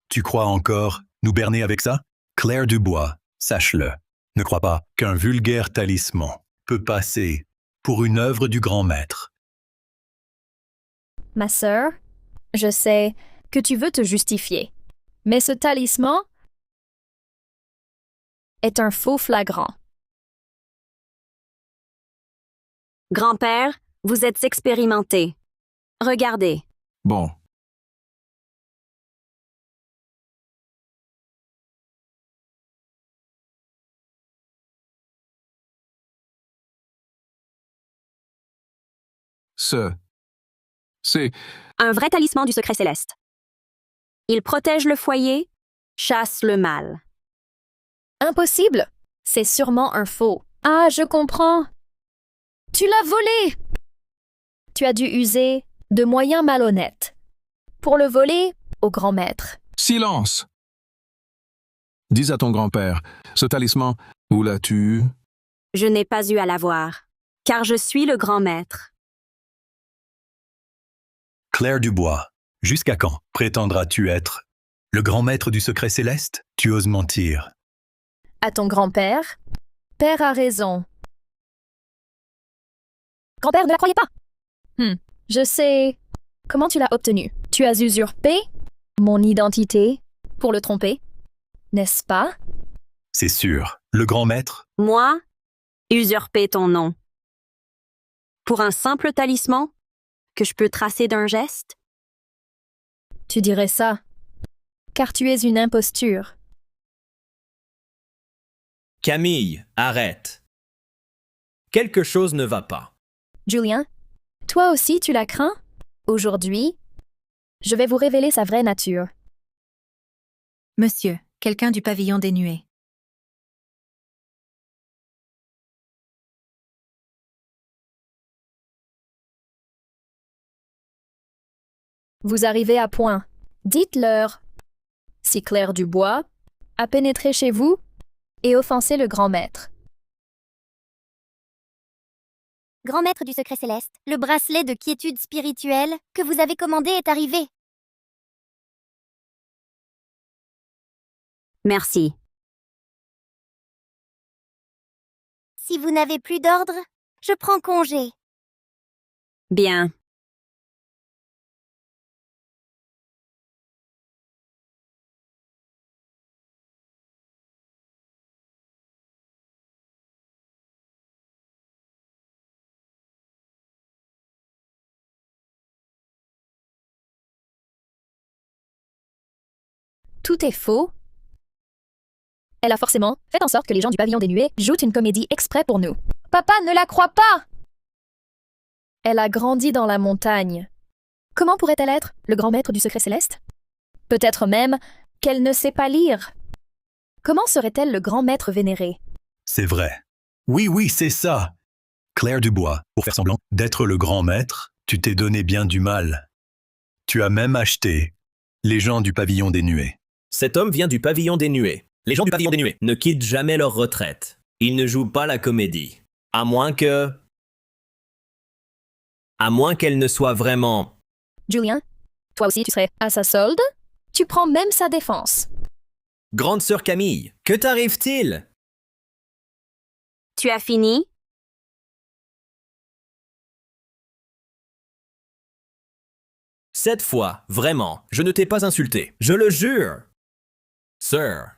Tu crois encore nous berner avec ça? Claire Dubois, sache-le. Ne crois pas qu'un vulgaire talisman peut passer pour une œuvre du grand maître. Ma sœur, je sais que tu veux te justifier, mais ce talisman est un faux flagrant. Grand-père, vous êtes expérimenté. Regardez. Bon. C'est... Un vrai talisman du secret céleste. Il protège le foyer, chasse le mal. Impossible! C'est sûrement un faux. Ah, je comprends. Tu l'as volé! Tu as dû user de moyens malhonnêtes pour le voler au grand maître. Silence! Dis à ton grand-père, ce talisman, où l'as-tu? Je n'ai pas eu à l'avoir, car je suis le grand maître. Claire Dubois, jusqu'à quand prétendras-tu être le grand maître du secret céleste? Tu oses mentir. À ton grand-père? Père a raison. Grand-père ne la croyait pas. Je sais. Comment tu l'as obtenu? Tu as usurpé mon identité pour le tromper, n'est-ce pas? C'est sûr. Le grand maître? Moi, usurper ton nom. Pour un simple talisman que je peux tracer d'un geste? Tu dirais ça, car tu es une imposture. Camille, arrête. Quelque chose ne va pas. Julien, toi aussi tu la crains? Aujourd'hui, je vais vous révéler sa vraie nature. Monsieur, quelqu'un du pavillon des nuées. Vous arrivez à point. Dites-leur si Claire Dubois a pénétré chez vous et offensé le grand maître. Grand maître du secret céleste, le bracelet de quiétude spirituelle que vous avez commandé est arrivé. Merci. Si vous n'avez plus d'ordre, je prends congé. Bien. Tout est faux. Elle a forcément fait en sorte que les gens du pavillon des nuées jouent une comédie exprès pour nous. Papa ne la croit pas! Elle a grandi dans la montagne. Comment pourrait-elle être le grand maître du secret céleste? Peut-être même qu'elle ne sait pas lire. Comment serait-elle le grand maître vénéré? C'est vrai. Oui, c'est ça. Claire Dubois, pour faire semblant d'être le grand maître, tu t'es donné bien du mal. Tu as même acheté les gens du pavillon des nuées. Cet homme vient du pavillon des nuées. Les gens du pavillon des nuées ne quittent jamais leur retraite. Ils ne jouent pas la comédie. À moins qu'elle ne soit vraiment... Julien, toi aussi tu serais à sa solde? Tu prends même sa défense. Grande sœur Camille, que t'arrive-t-il? Tu as fini? Cette fois, vraiment, je ne t'ai pas insulté. Je le jure. Sœur.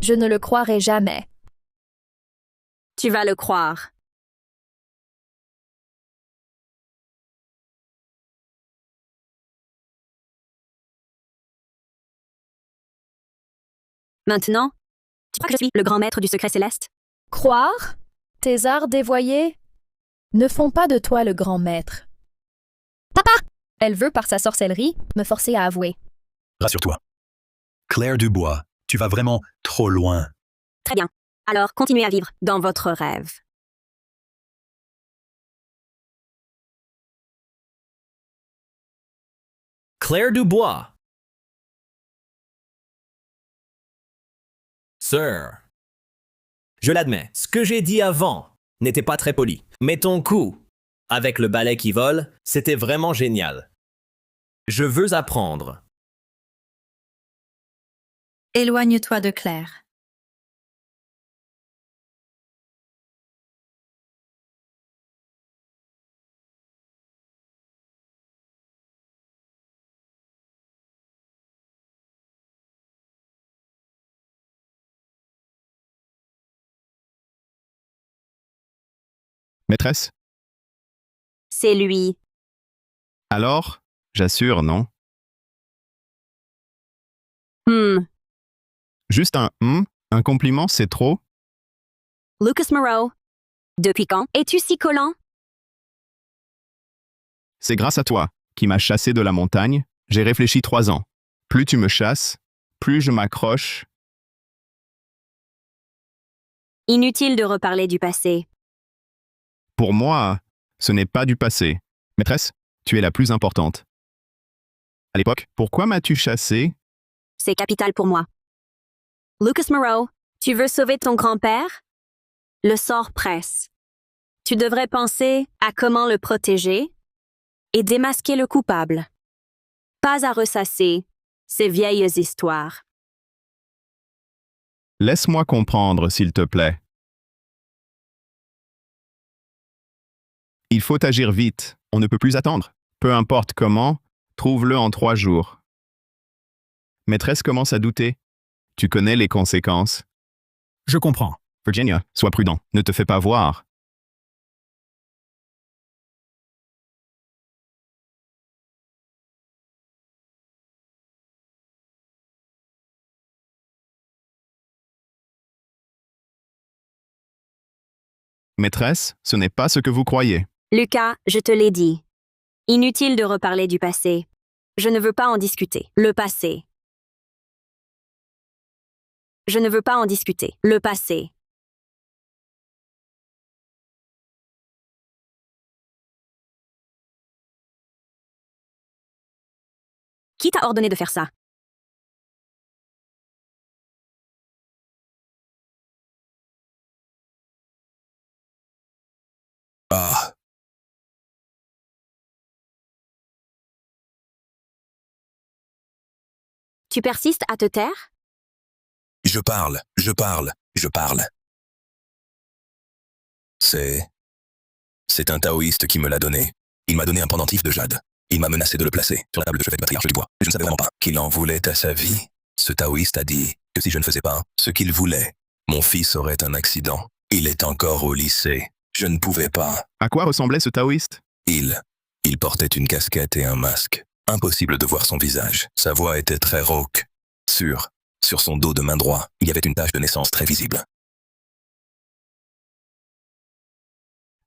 Je ne le croirai jamais. Tu vas le croire. Maintenant, tu crois que je suis le grand maître du secret céleste? Croire? Tes arts dévoyés ne font pas de toi le grand maître. Papa! Elle veut, par sa sorcellerie, me forcer à avouer. Rassure-toi. Claire Dubois, tu vas vraiment trop loin. Très bien. Alors, continuez à vivre dans votre rêve. Claire Dubois. Sir. Je l'admets, ce que j'ai dit avant n'était pas très poli. Mais ton coup, avec le balai qui vole, c'était vraiment génial. Je veux apprendre. Éloigne-toi de Claire. Maîtresse? C'est lui. Alors? J'assure, non? Juste un compliment, c'est trop? Lucas Moreau. Depuis quand es-tu si collant? C'est grâce à toi qui m'as chassé de la montagne. J'ai réfléchi 3 ans. Plus tu me chasses, plus je m'accroche. Inutile de reparler du passé. Pour moi, ce n'est pas du passé. Maîtresse, tu es la plus importante. À l'époque, pourquoi m'as-tu chassé? C'est capital pour moi. Lucas Moreau, tu veux sauver ton grand-père? Le sort presse. Tu devrais penser à comment le protéger et démasquer le coupable. Pas à ressasser ces vieilles histoires. Laisse-moi comprendre, s'il te plaît. Il faut agir vite. On ne peut plus attendre. Peu importe comment, trouve-le en 3 jours. Maîtresse commence à douter. Tu connais les conséquences. Je comprends. Virginia, sois prudent. Ne te fais pas voir. Maîtresse, ce n'est pas ce que vous croyez. Lucas, je te l'ai dit. Inutile de reparler du passé. Je ne veux pas en discuter. Le passé. Je ne veux pas en discuter. Le passé. Qui t'a ordonné de faire ça? Ah, Tu persistes à te taire? je parle. C'est un taoïste qui me l'a donné. Il m'a donné un pendentif de jade. Il m'a menacé de le placer sur la table de chevet du patriarche du bois. Je ne savais vraiment pas qu'il en voulait à sa vie. Ce taoïste a dit que si je ne faisais pas ce qu'il voulait, mon fils aurait un accident. Il est encore au lycée. Je ne pouvais pas. À quoi ressemblait ce taoïste? Il portait une casquette et un masque. Impossible de voir son visage. Sa voix était très rauque. Sur son dos de main droit, il y avait une tache de naissance très visible.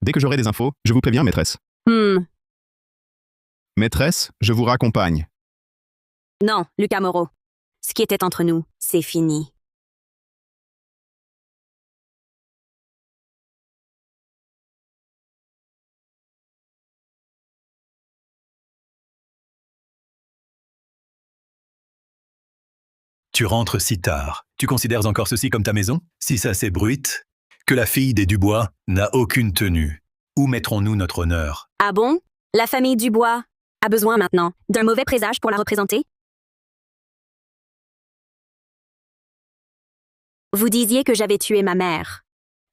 Dès que j'aurai des infos, je vous préviens, maîtresse. Maîtresse, je vous raccompagne. Non, Lucas Moreau. Ce qui était entre nous, c'est fini. Tu rentres si tard. Tu considères encore ceci comme ta maison? Si ça s'ébruite, que la fille des Dubois n'a aucune tenue. Où mettrons-nous notre honneur? Ah bon? La famille Dubois a besoin maintenant d'un mauvais présage pour la représenter? Vous disiez que j'avais tué ma mère.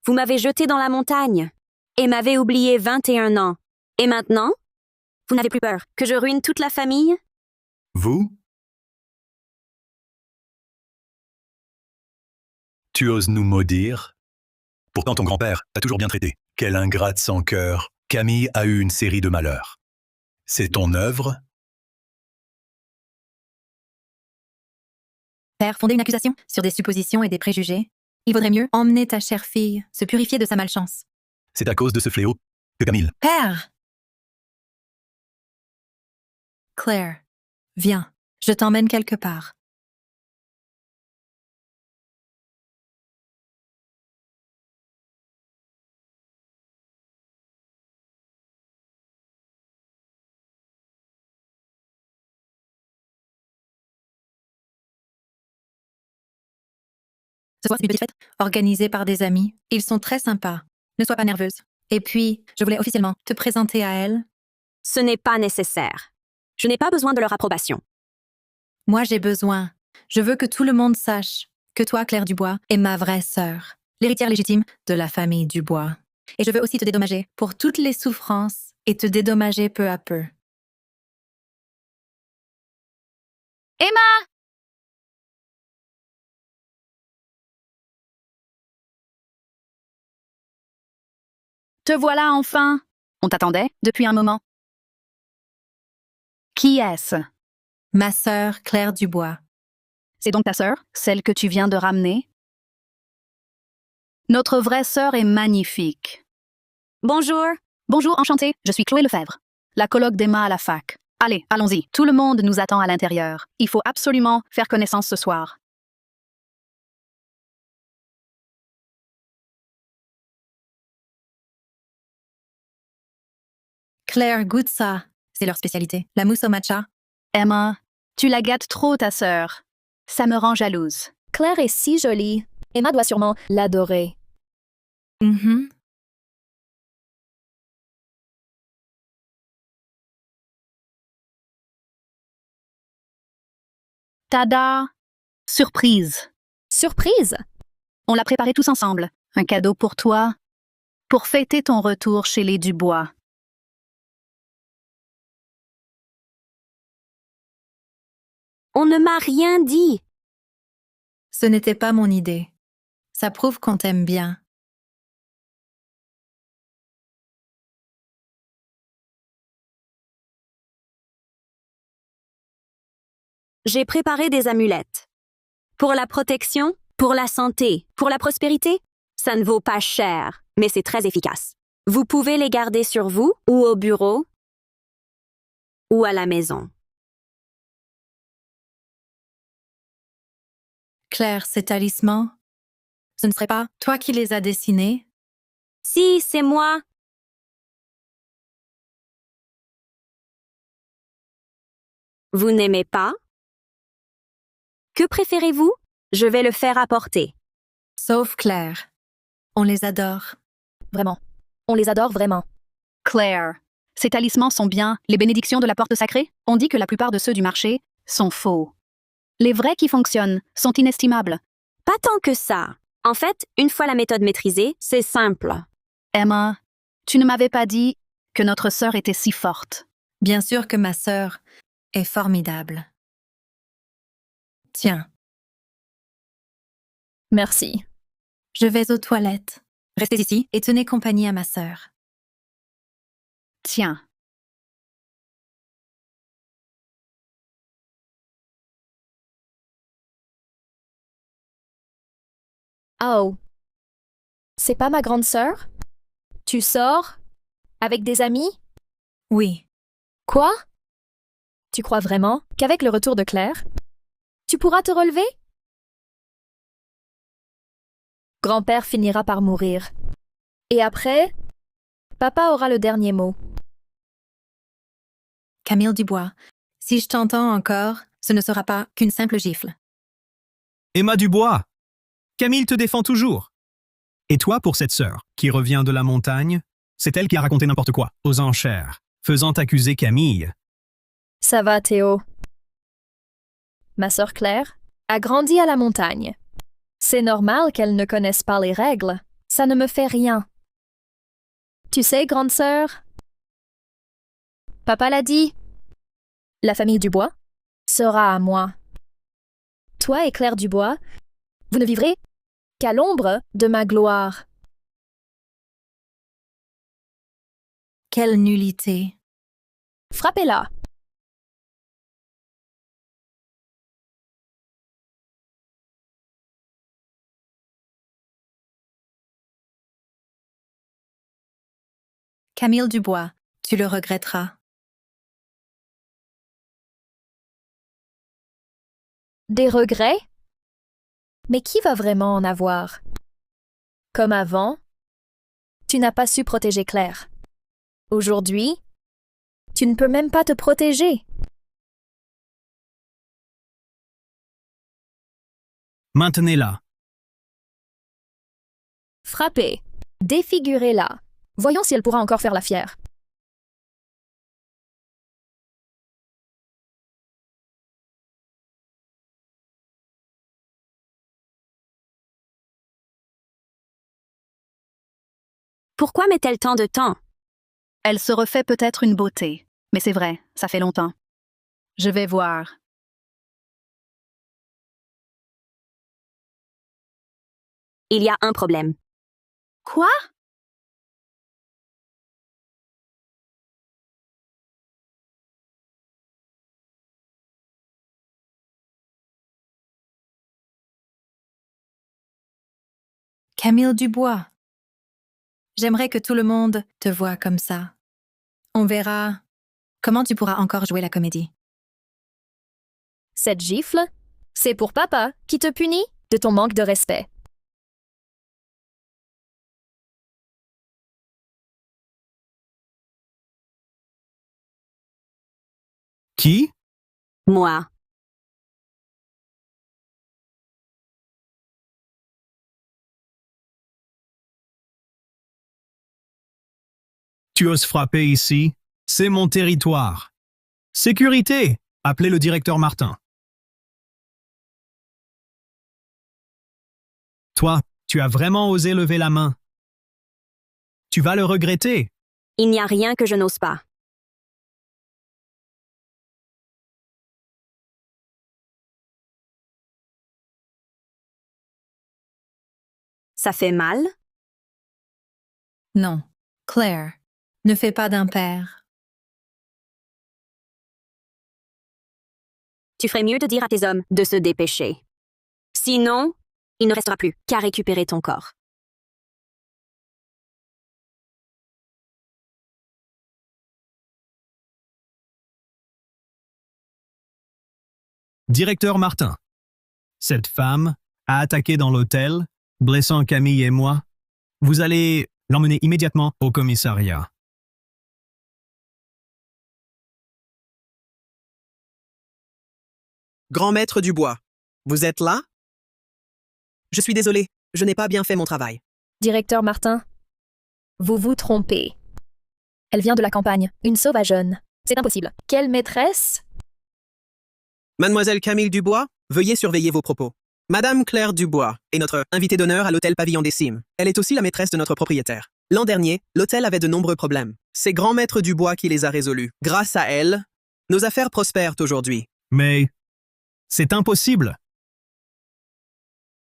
Vous m'avez jeté dans la montagne et m'avez oublié 21 ans. Et maintenant? Vous n'avez plus peur que je ruine toute la famille? Vous? Tu oses nous maudire? Pourtant ton grand-père t'a toujours bien traité. Quelle ingrate sans cœur. Camille a eu une série de malheurs. C'est ton œuvre? Père, fonder une accusation sur des suppositions et des préjugés. Il vaudrait mieux emmener ta chère fille se purifier de sa malchance. C'est à cause de ce fléau que Camille... Père! Claire, viens, je t'emmène quelque part. soir, c'est une petite fête organisée par des amis. Ils sont très sympas. Ne sois pas nerveuse. Et puis, je voulais officiellement te présenter à elle. Ce n'est pas nécessaire. Je n'ai pas besoin de leur approbation. Moi, j'ai besoin. Je veux que tout le monde sache que toi, Claire Dubois, est ma vraie sœur, l'héritière légitime de la famille Dubois. Et je veux aussi te dédommager pour toutes les souffrances et te dédommager peu à peu. Emma! Te voilà enfin. On t'attendait depuis un moment. Qui est-ce? Ma sœur, Claire Dubois. C'est donc ta sœur, celle que tu viens de ramener? Notre vraie sœur est magnifique. Bonjour. Bonjour, enchantée, je suis Chloé Lefebvre, la coloc d'Emma à la fac. Allez, allons-y, tout le monde nous attend à l'intérieur. Il faut absolument faire connaissance ce soir. Claire, goûte ça. C'est leur spécialité. La mousse au matcha. Emma, tu la gâtes trop, ta sœur. Ça me rend jalouse. Claire est si jolie. Emma doit sûrement l'adorer. Mhm. Tada! Surprise! Surprise! On l'a préparé tous ensemble. Un cadeau pour toi, pour fêter ton retour chez les Dubois. On ne m'a rien dit. Ce n'était pas mon idée. Ça prouve qu'on t'aime bien. J'ai préparé des amulettes. Pour la protection, pour la santé, pour la prospérité, ça ne vaut pas cher, mais c'est très efficace. Vous pouvez les garder sur vous, ou au bureau, ou à la maison. Claire, ces talismans, ce ne serait pas toi qui les as dessinés? Si, c'est moi. Vous n'aimez pas? Que préférez-vous? Je vais le faire apporter. Sauf Claire. On les adore. Vraiment. On les adore vraiment. Claire, ces talismans sont bien les bénédictions de la porte sacrée? On dit que la plupart de ceux du marché sont faux. Les vrais qui fonctionnent sont inestimables. Pas tant que ça. En fait, une fois la méthode maîtrisée, c'est simple. Emma, tu ne m'avais pas dit que notre sœur était si forte. Bien sûr que ma sœur est formidable. Tiens, Merci. je vais aux toilettes. Restez ici et tenez compagnie à ma sœur. Tiens. Oh. C'est pas ma grande sœur? Tu sors? Avec des amis? Oui, Quoi? Tu crois vraiment qu'avec le retour de Claire, tu pourras te relever? Grand-père finira par mourir. Et après, papa aura le dernier mot. Camille Dubois, si je t'entends encore, ce ne sera pas qu'une simple gifle. Emma Dubois, Camille te défend toujours. Et toi pour cette sœur, qui revient de la montagne, c'est elle qui a raconté n'importe quoi, aux enchères, faisant accuser Camille. Ça va, Théo. Ma sœur Claire a grandi à la montagne. C'est normal qu'elle ne connaisse pas les règles. Ça ne me fait rien. Tu sais, grande sœur, papa l'a dit. La famille Dubois sera à moi. Toi et Claire Dubois, vous ne vivrez qu'à l'ombre de ma gloire. Quelle nullité. Frappez-la. Camille Dubois, tu le regretteras. Des regrets? Mais qui va vraiment en avoir? Comme avant, tu n'as pas su protéger Claire. Aujourd'hui, tu ne peux même pas te protéger. Maintenez-la. Frappez. Défigurez-la. Voyons si elle pourra encore faire la fière. Pourquoi met-elle tant de temps? Elle se refait peut-être une beauté. Mais c'est vrai, ça fait longtemps. Je vais voir. Il y a un problème. Quoi? Camille Dubois. J'aimerais que tout le monde te voie comme ça. On verra comment tu pourras encore jouer la comédie. Cette gifle, c'est pour papa qui te punit de ton manque de respect. Qui? Moi. Tu oses frapper ici? C'est mon territoire. Sécurité! Appelez le directeur Martin. Toi, tu as vraiment osé lever la main. Tu vas le regretter. Il n'y a rien que je n'ose pas. Ça fait mal? Non, Claire, ne fais pas d'impair. Tu ferais mieux de dire à tes hommes de se dépêcher. Sinon, il ne restera plus qu'à récupérer ton corps. Directeur Martin. Cette femme a attaqué dans l'hôtel, blessant Camille et moi. Vous allez l'emmener immédiatement au commissariat. Grand maître Dubois, vous êtes là? Je suis désolé, je n'ai pas bien fait mon travail. Directeur Martin, vous vous trompez. Elle vient de la campagne, une sauvageonne. C'est impossible. Quelle maîtresse? Mademoiselle Camille Dubois, veuillez surveiller vos propos. Madame Claire Dubois est notre invitée d'honneur à l'hôtel Pavillon des Cimes. Elle est aussi la maîtresse de notre propriétaire. L'an dernier, l'hôtel avait de nombreux problèmes. C'est Grand Maître Dubois qui les a résolus. Grâce à elle, nos affaires prospèrent aujourd'hui. Mais c'est impossible.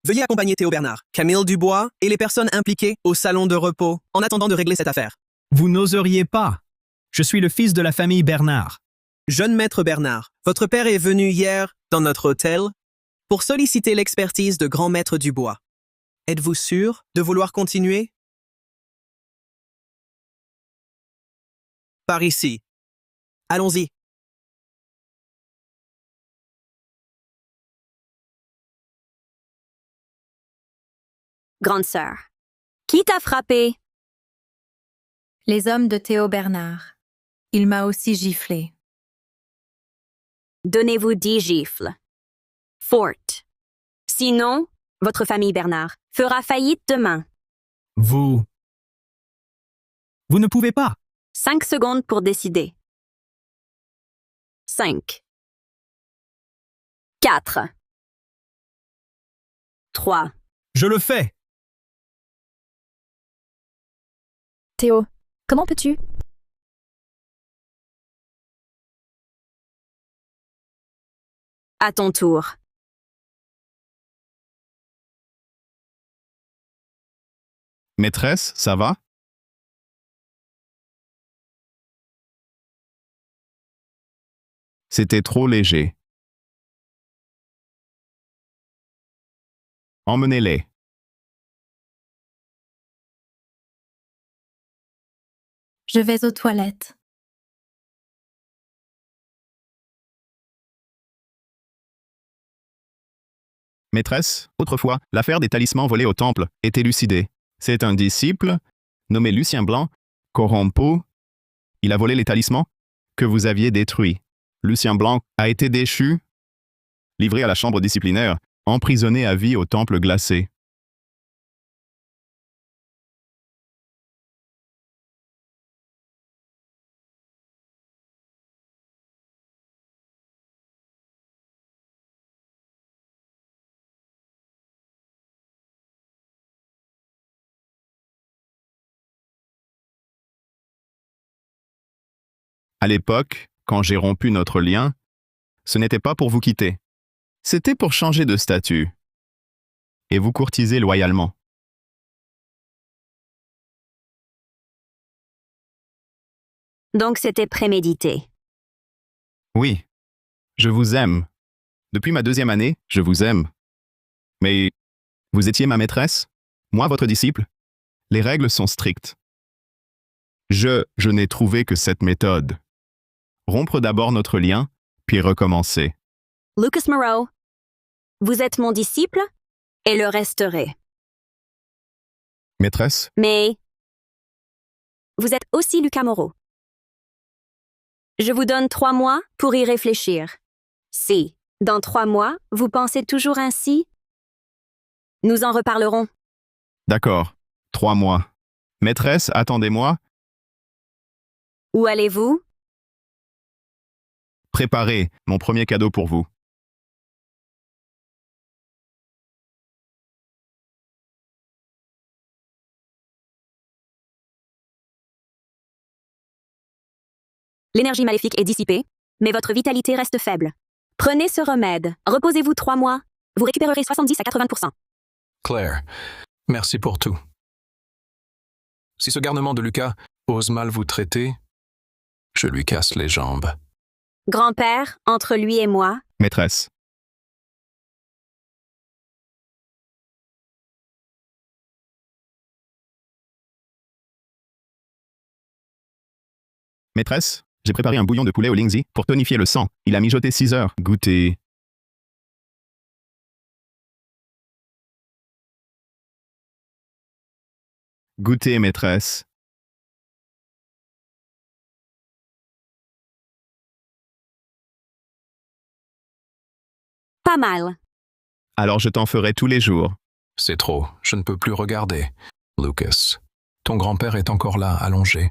Veuillez accompagner Théo Bernard, Camille Dubois et les personnes impliquées au salon de repos en attendant de régler cette affaire. Vous n'oseriez pas. Je suis le fils de la famille Bernard. Jeune maître Bernard, votre père est venu hier dans notre hôtel pour solliciter l'expertise de Grand Maître Dubois. Êtes-vous sûr de vouloir continuer? Par ici. Allons-y. Grande sœur. Qui t'a frappé? Les hommes de Théo Bernard. Il m'a aussi giflé. Donnez-vous 10 gifles. Forte. Sinon, votre famille Bernard fera faillite demain. Vous ne pouvez pas. 5 secondes pour décider. 5. 4. 3. Je le fais. Théo, comment peux-tu? À ton tour. Maîtresse, ça va? C'était trop léger. Emmenez-les. Je vais aux toilettes. Maîtresse, autrefois, l'affaire des talismans volés au temple est élucidée. C'est un disciple, nommé Lucien Blanc, corrompu. Il a volé les talismans que vous aviez détruits. Lucien Blanc a été déchu, livré à la chambre disciplinaire, emprisonné à vie au temple glacé. À l'époque, quand j'ai rompu notre lien, ce n'était pas pour vous quitter. C'était pour changer de statut. Et vous courtiser loyalement. Donc c'était prémédité. Oui, je vous aime. Depuis ma 2e année, je vous aime. Mais vous étiez ma maîtresse, moi votre disciple. Les règles sont strictes. Je n'ai trouvé que cette méthode. Rompre d'abord notre lien, puis recommencer. Lucas Moreau, vous êtes mon disciple et le resterez. Maîtresse, Mais vous êtes aussi Lucas Moreau. Je vous donne 3 mois pour y réfléchir. Si, dans 3 mois, vous pensez toujours ainsi, nous en reparlerons. D'accord. 3 mois. Maîtresse, attendez-moi. Où allez-vous? Préparez mon premier cadeau pour vous. L'énergie maléfique est dissipée, mais votre vitalité reste faible. Prenez ce remède. Reposez-vous 3 mois. Vous récupérerez 70 à 80%. Claire, merci pour tout. Si ce garnement de Lucas ose mal vous traiter, je lui casse les jambes. Grand-père, entre lui et moi, Maîtresse. Maîtresse, j'ai préparé un bouillon de poulet au lingzi pour tonifier le sang. Il a mijoté 6 heures. Goûtez. Goûtez, maîtresse. pas mal. Alors je t'en ferai tous les jours. C'est trop, je ne peux plus regarder. Lucas, ton grand-père est encore là, allongé.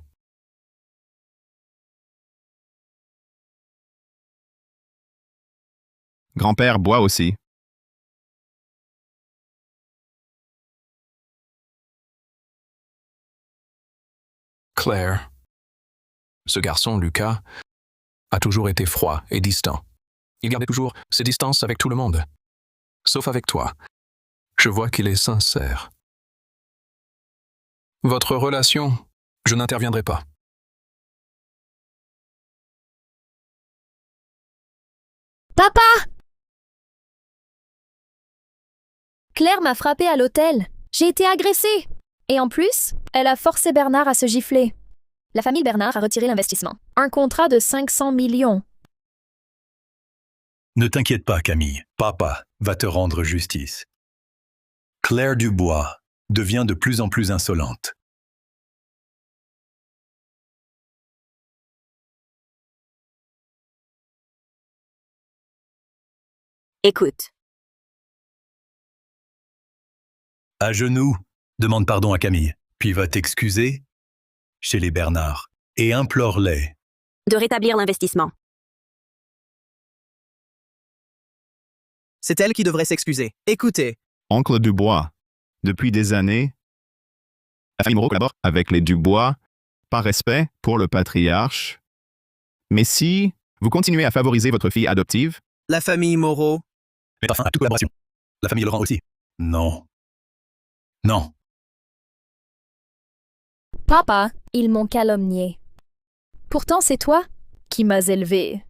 Grand-père boit aussi. Claire, ce garçon, Lucas, a toujours été froid et distant. Il gardait toujours ses distances avec tout le monde. Sauf avec toi. Je vois qu'il est sincère. Votre relation, je n'interviendrai pas. Papa! Claire m'a frappée à l'hôtel. J'ai été agressée. Et en plus, elle a forcé Bernard à se gifler. La famille Bernard a retiré l'investissement. Un contrat de 500 millions. Ne t'inquiète pas, Camille. Papa va te rendre justice. Claire Dubois devient de plus en plus insolente. Écoute. À genoux, demande pardon à Camille, puis va t'excuser chez les Bernard et implore-les. De rétablir l'investissement. C'est elle qui devrait s'excuser. Écoutez, Oncle Dubois. Depuis des années, la famille Moreau collabore avec les Dubois par respect pour le patriarche. Mais si vous continuez à favoriser votre fille adoptive, la famille Moreau. Mettre fin à toute collaboration. La famille Laurent aussi. Non. Non. Papa, ils m'ont calomnié. Pourtant, c'est toi qui m'as élevé.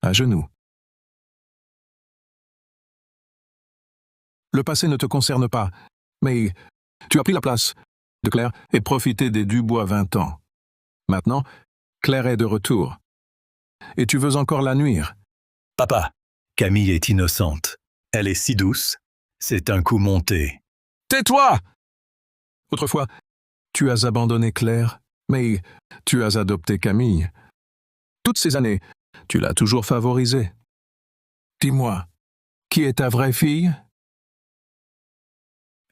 À genoux. Le passé ne te concerne pas, mais tu as pris la place de Claire et profité des Dubois 20 ans. Maintenant, Claire est de retour. Et tu veux encore la nuire. Papa, Camille est innocente. Elle est si douce. C'est un coup monté. Tais-toi! Autrefois, tu as abandonné Claire, mais tu as adopté Camille. Toutes ces années, tu l'as toujours favorisée. Dis-moi, qui est ta vraie fille?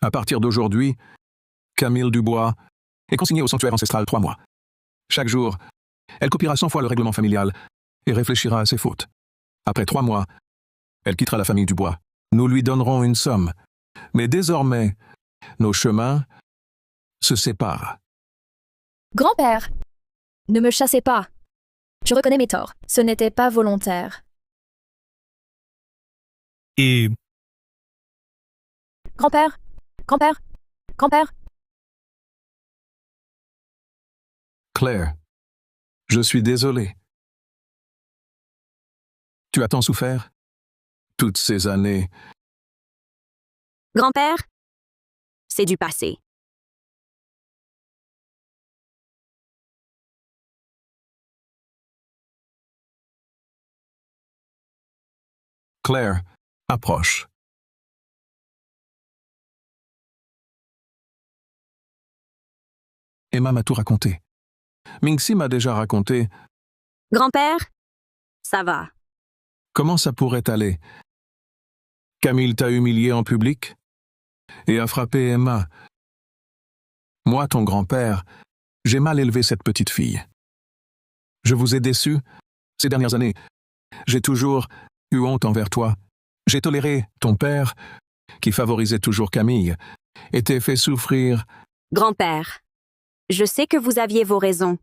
À partir d'aujourd'hui, Camille Dubois est consignée au sanctuaire ancestral 3 mois. Chaque jour, elle copiera 100 fois le règlement familial et réfléchira à ses fautes. Après 3 mois, elle quittera la famille Dubois. Nous lui donnerons une somme Mais désormais, nos chemins se séparent. Grand-père, ne me chassez pas. Je reconnais mes torts. Ce n'était pas volontaire. Et Grand-père, grand-père, grand-père. Claire, je suis désolé. Tu as tant souffert? Toutes ces années. Grand-père, c'est du passé. Claire, approche. Emma m'a tout raconté. Mingxi m'a déjà raconté. Grand-père, ça va. Comment ça pourrait aller? Camille t'a humilié en public et a frappé Emma. Moi, ton grand-père, j'ai mal élevé cette petite fille. Je vous ai déçu ces dernières années. J'ai toujours eu honte envers toi. J'ai toléré ton père, qui favorisait toujours Camille, et t'ai fait souffrir. Grand-père, je sais que vous aviez vos raisons.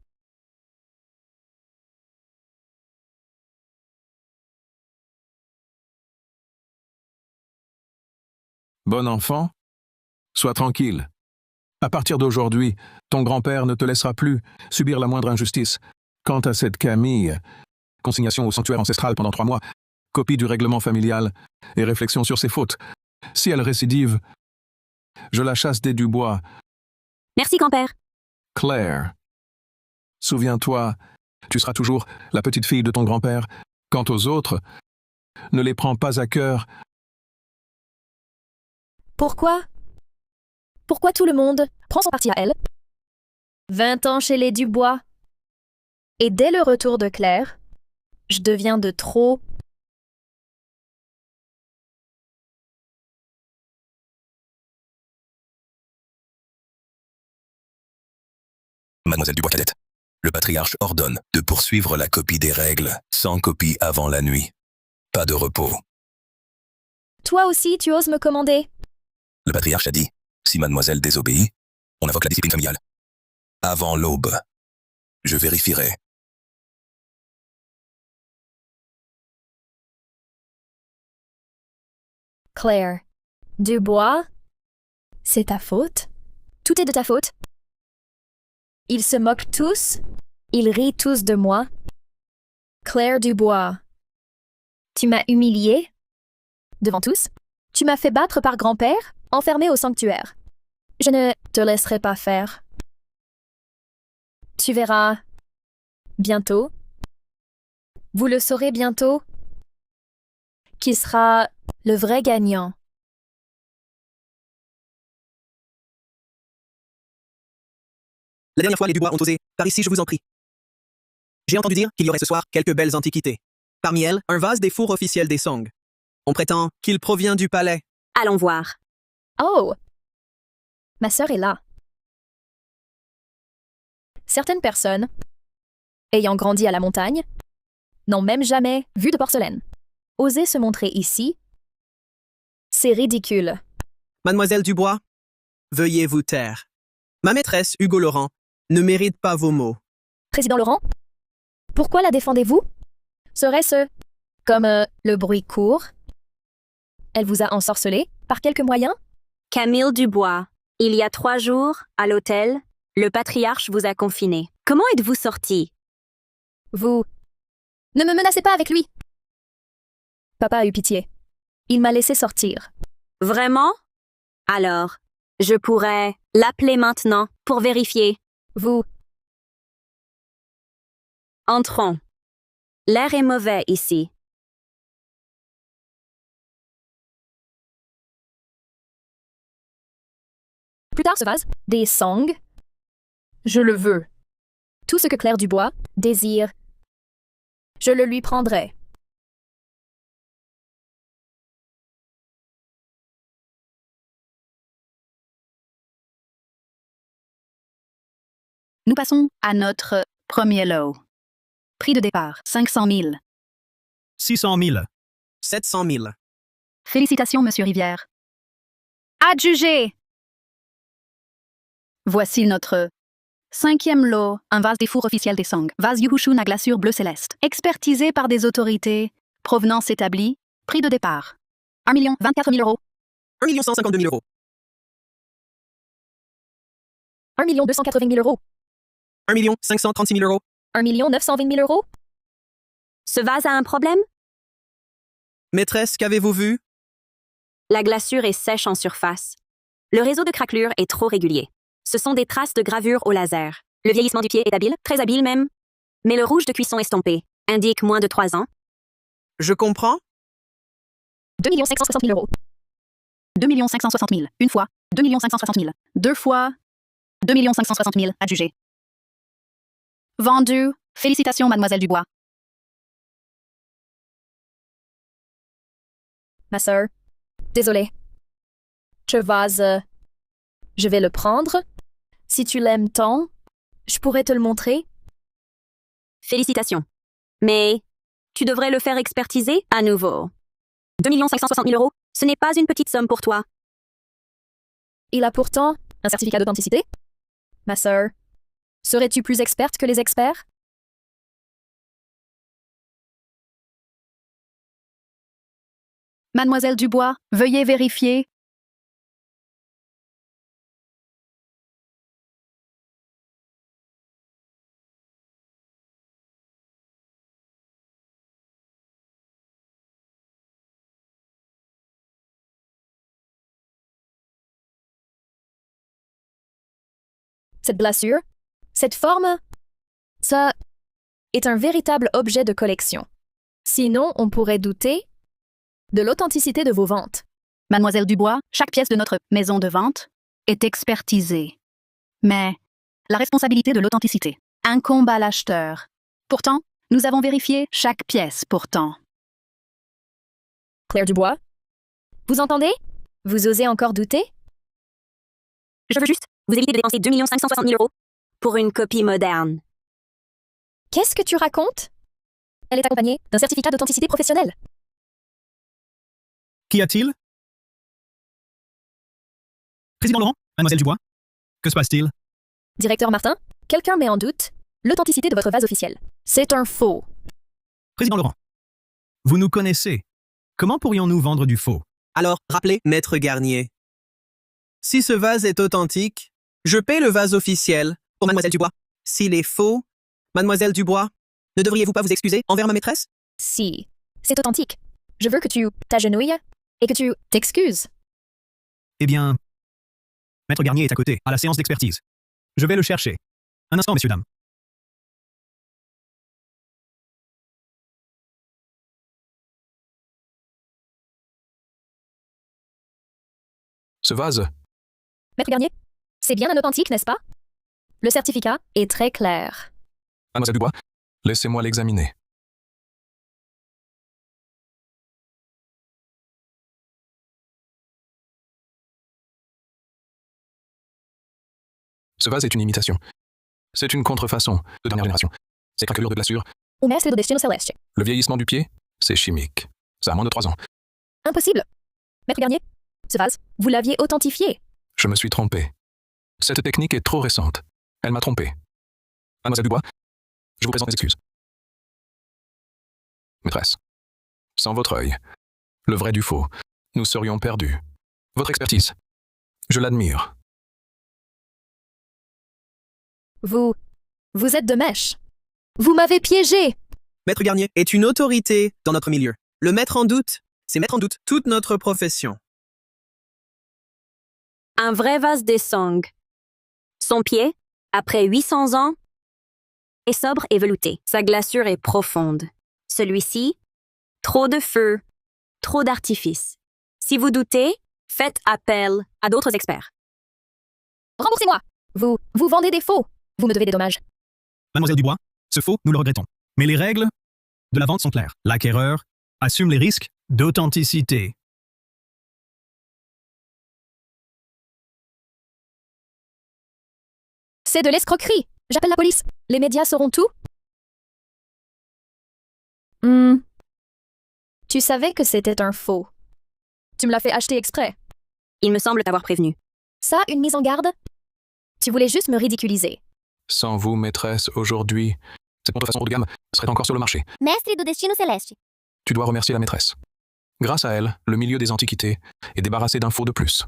Bon enfant, sois tranquille. À partir d'aujourd'hui, ton grand-père ne te laissera plus subir la moindre injustice. Quant à cette Camille, consignation au sanctuaire ancestral pendant 3 mois, copie du règlement familial et réflexion sur ses fautes. Si elle récidive, je la chasse des Dubois. Merci, grand-père. Claire, souviens-toi, tu seras toujours la petite fille de ton grand-père. Quant aux autres, ne les prends pas à cœur. Pourquoi? Pourquoi tout le monde prend son parti à elle? 20 ans chez les Dubois. Et dès le retour de Claire, je deviens de trop. Mademoiselle Dubois cadette, le patriarche ordonne de poursuivre la copie des règles sans copie avant la nuit. Pas de repos. Toi aussi, tu oses me commander? Le patriarche a dit, si mademoiselle désobéit, on invoque la discipline familiale. Avant l'aube, je vérifierai. Claire. Dubois? C'est ta faute? Tout est de ta faute? Ils se moquent tous? Ils rient tous de moi? Claire Dubois. Tu m'as humiliée? Devant tous? Tu m'as fait battre par grand-père, enfermé au sanctuaire. Je ne te laisserai pas faire. Tu verras. Bientôt. Vous le saurez bientôt. Qui sera le vrai gagnant? La dernière fois, les Dubois ont osé. Par ici, je vous en prie. J'ai entendu dire qu'il y aurait ce soir quelques belles antiquités. Parmi elles, un vase des fours officiels des Song. On prétend qu'il provient du palais. Allons voir. Oh! Ma sœur est là. Certaines personnes, ayant grandi à la montagne, n'ont même jamais vu de porcelaine. Oser se montrer ici, c'est ridicule. Mademoiselle Dubois, veuillez vous taire. Ma maîtresse, Hugo Laurent, ne mérite pas vos mots. Président Laurent, pourquoi la défendez-vous? Serait-ce comme le bruit court? Elle vous a ensorcelé par quelques moyens? Camille Dubois, il y a 3 jours, à l'hôtel, le patriarche vous a confiné. Comment êtes-vous sorti? Vous... Ne me menacez pas avec lui! Papa a eu pitié. Il m'a laissé sortir. Vraiment? Alors, je pourrais l'appeler maintenant pour vérifier. Vous... Entrons. L'air est mauvais ici. Plus tard, ce vase, des Song. Je le veux. Tout ce que Claire Dubois désire, je le lui prendrai. Nous passons à notre premier lot. Prix de départ, 500 000. 600 000. 700 000. Félicitations, Monsieur Rivière. Adjugé! Voici notre 5e lot, un vase des fours officiels des Song. Vase Yuhushun à glaçure bleu céleste. Expertisé par des autorités. Provenance établie. Prix de départ. 1 024 000 euros. 1 152 000 euros. 1 280 000 euros. 1 536 000 euros. 1 920 000 euros. Ce vase a un problème? Maîtresse, qu'avez-vous vu? La glaçure est sèche en surface. Le réseau de craquelures est trop régulier. Ce sont des traces de gravure au laser. Le vieillissement du pied est habile, très habile même. Mais le rouge de cuisson estompé indique moins de 3 ans. Je comprends. 2 560 000 euros. 2 560 000. Une fois. 2 560 000. Deux fois. 2 560 000. Adjugé. Vendu. Félicitations, mademoiselle Dubois. Ma sœur. Désolée. Ce vase, je vais le prendre. Si tu l'aimes tant, je pourrais te le montrer. Félicitations. Mais tu devrais le faire expertiser à nouveau. 2 560 000 euros, ce n'est pas une petite somme pour toi. Il a pourtant un certificat d'authenticité. Ma sœur, serais-tu plus experte que les experts? Mademoiselle Dubois, veuillez vérifier. Cette glaçure, cette forme, ça est un véritable objet de collection. Sinon, on pourrait douter de l'authenticité de vos ventes. Mademoiselle Dubois, chaque pièce de notre maison de vente est expertisée. Mais la responsabilité de l'authenticité incombe à l'acheteur. Pourtant, nous avons vérifié chaque pièce pourtant. Claire Dubois, vous entendez? Vous osez encore douter? Je veux juste vous éviter de dépenser 2 560 000 euros pour une copie moderne. Qu'est-ce que tu racontes? Elle est accompagnée d'un certificat d'authenticité professionnelle. Qu'y a-t-il? Président Laurent, mademoiselle Dubois, que se passe-t-il? Directeur Martin, quelqu'un met en doute l'authenticité de votre vase officiel. C'est un faux. Président Laurent, vous nous connaissez. Comment pourrions-nous vendre du faux? Alors, rappelez, Maître Garnier. Si ce vase est authentique, je paie le vase officiel pour mademoiselle Dubois. S'il est faux, mademoiselle Dubois, ne devriez-vous pas vous excuser envers ma maîtresse? Si, c'est authentique. Je veux que tu t'agenouilles et que tu t'excuses. Eh bien, Maître Garnier est à côté, à la séance d'expertise. Je vais le chercher. Un instant, messieurs, dames. Ce vase, Maître Garnier, c'est bien un authentique, n'est-ce pas? Le certificat est très clair. mademoiselle Dubois, laissez-moi l'examiner. Ce vase est une imitation. C'est une contrefaçon de dernière génération. Ces craquelures de glaçure, O mestre do destino celeste. le vieillissement du pied, c'est chimique. Ça a moins de 3 ans. Impossible. Maître Garnier, ce vase, vous l'aviez authentifié. Je me suis trompé. Cette technique est trop récente. Elle m'a trompé. Mademoiselle Dubois, je vous présente mes excuses. Maîtresse, sans votre œil, le vrai du faux, nous serions perdus. Votre expertise, je l'admire. Vous êtes de mèche. Vous m'avez piégé. Maître Garnier est une autorité dans notre milieu. Le mettre en doute, c'est mettre en doute toute notre profession. Un vrai vase des Song. Son pied, après 800 ans, est sobre et velouté. Sa glaçure est profonde. Celui-ci, trop de feu, trop d'artifice. Si vous doutez, faites appel à d'autres experts. Remboursez-moi. Vous vendez des faux. Vous me devez des dommages. Mademoiselle Dubois, ce faux, nous le regrettons. Mais les règles de la vente sont claires. L'acquéreur assume les risques d'authenticité. C'est de l'escroquerie. J'appelle la police. Les médias sauront tout. Tu savais que c'était un faux. Tu me l'as fait acheter exprès. Il me semble t'avoir prévenu. Ça, une mise en garde? Tu voulais juste me ridiculiser. Sans vous, maîtresse, aujourd'hui, cette contrefaçon haut de gamme serait encore sur le marché. Mestre do Destino Celeste. Tu dois remercier la maîtresse. Grâce à elle, le milieu des antiquités est débarrassé d'un faux de plus.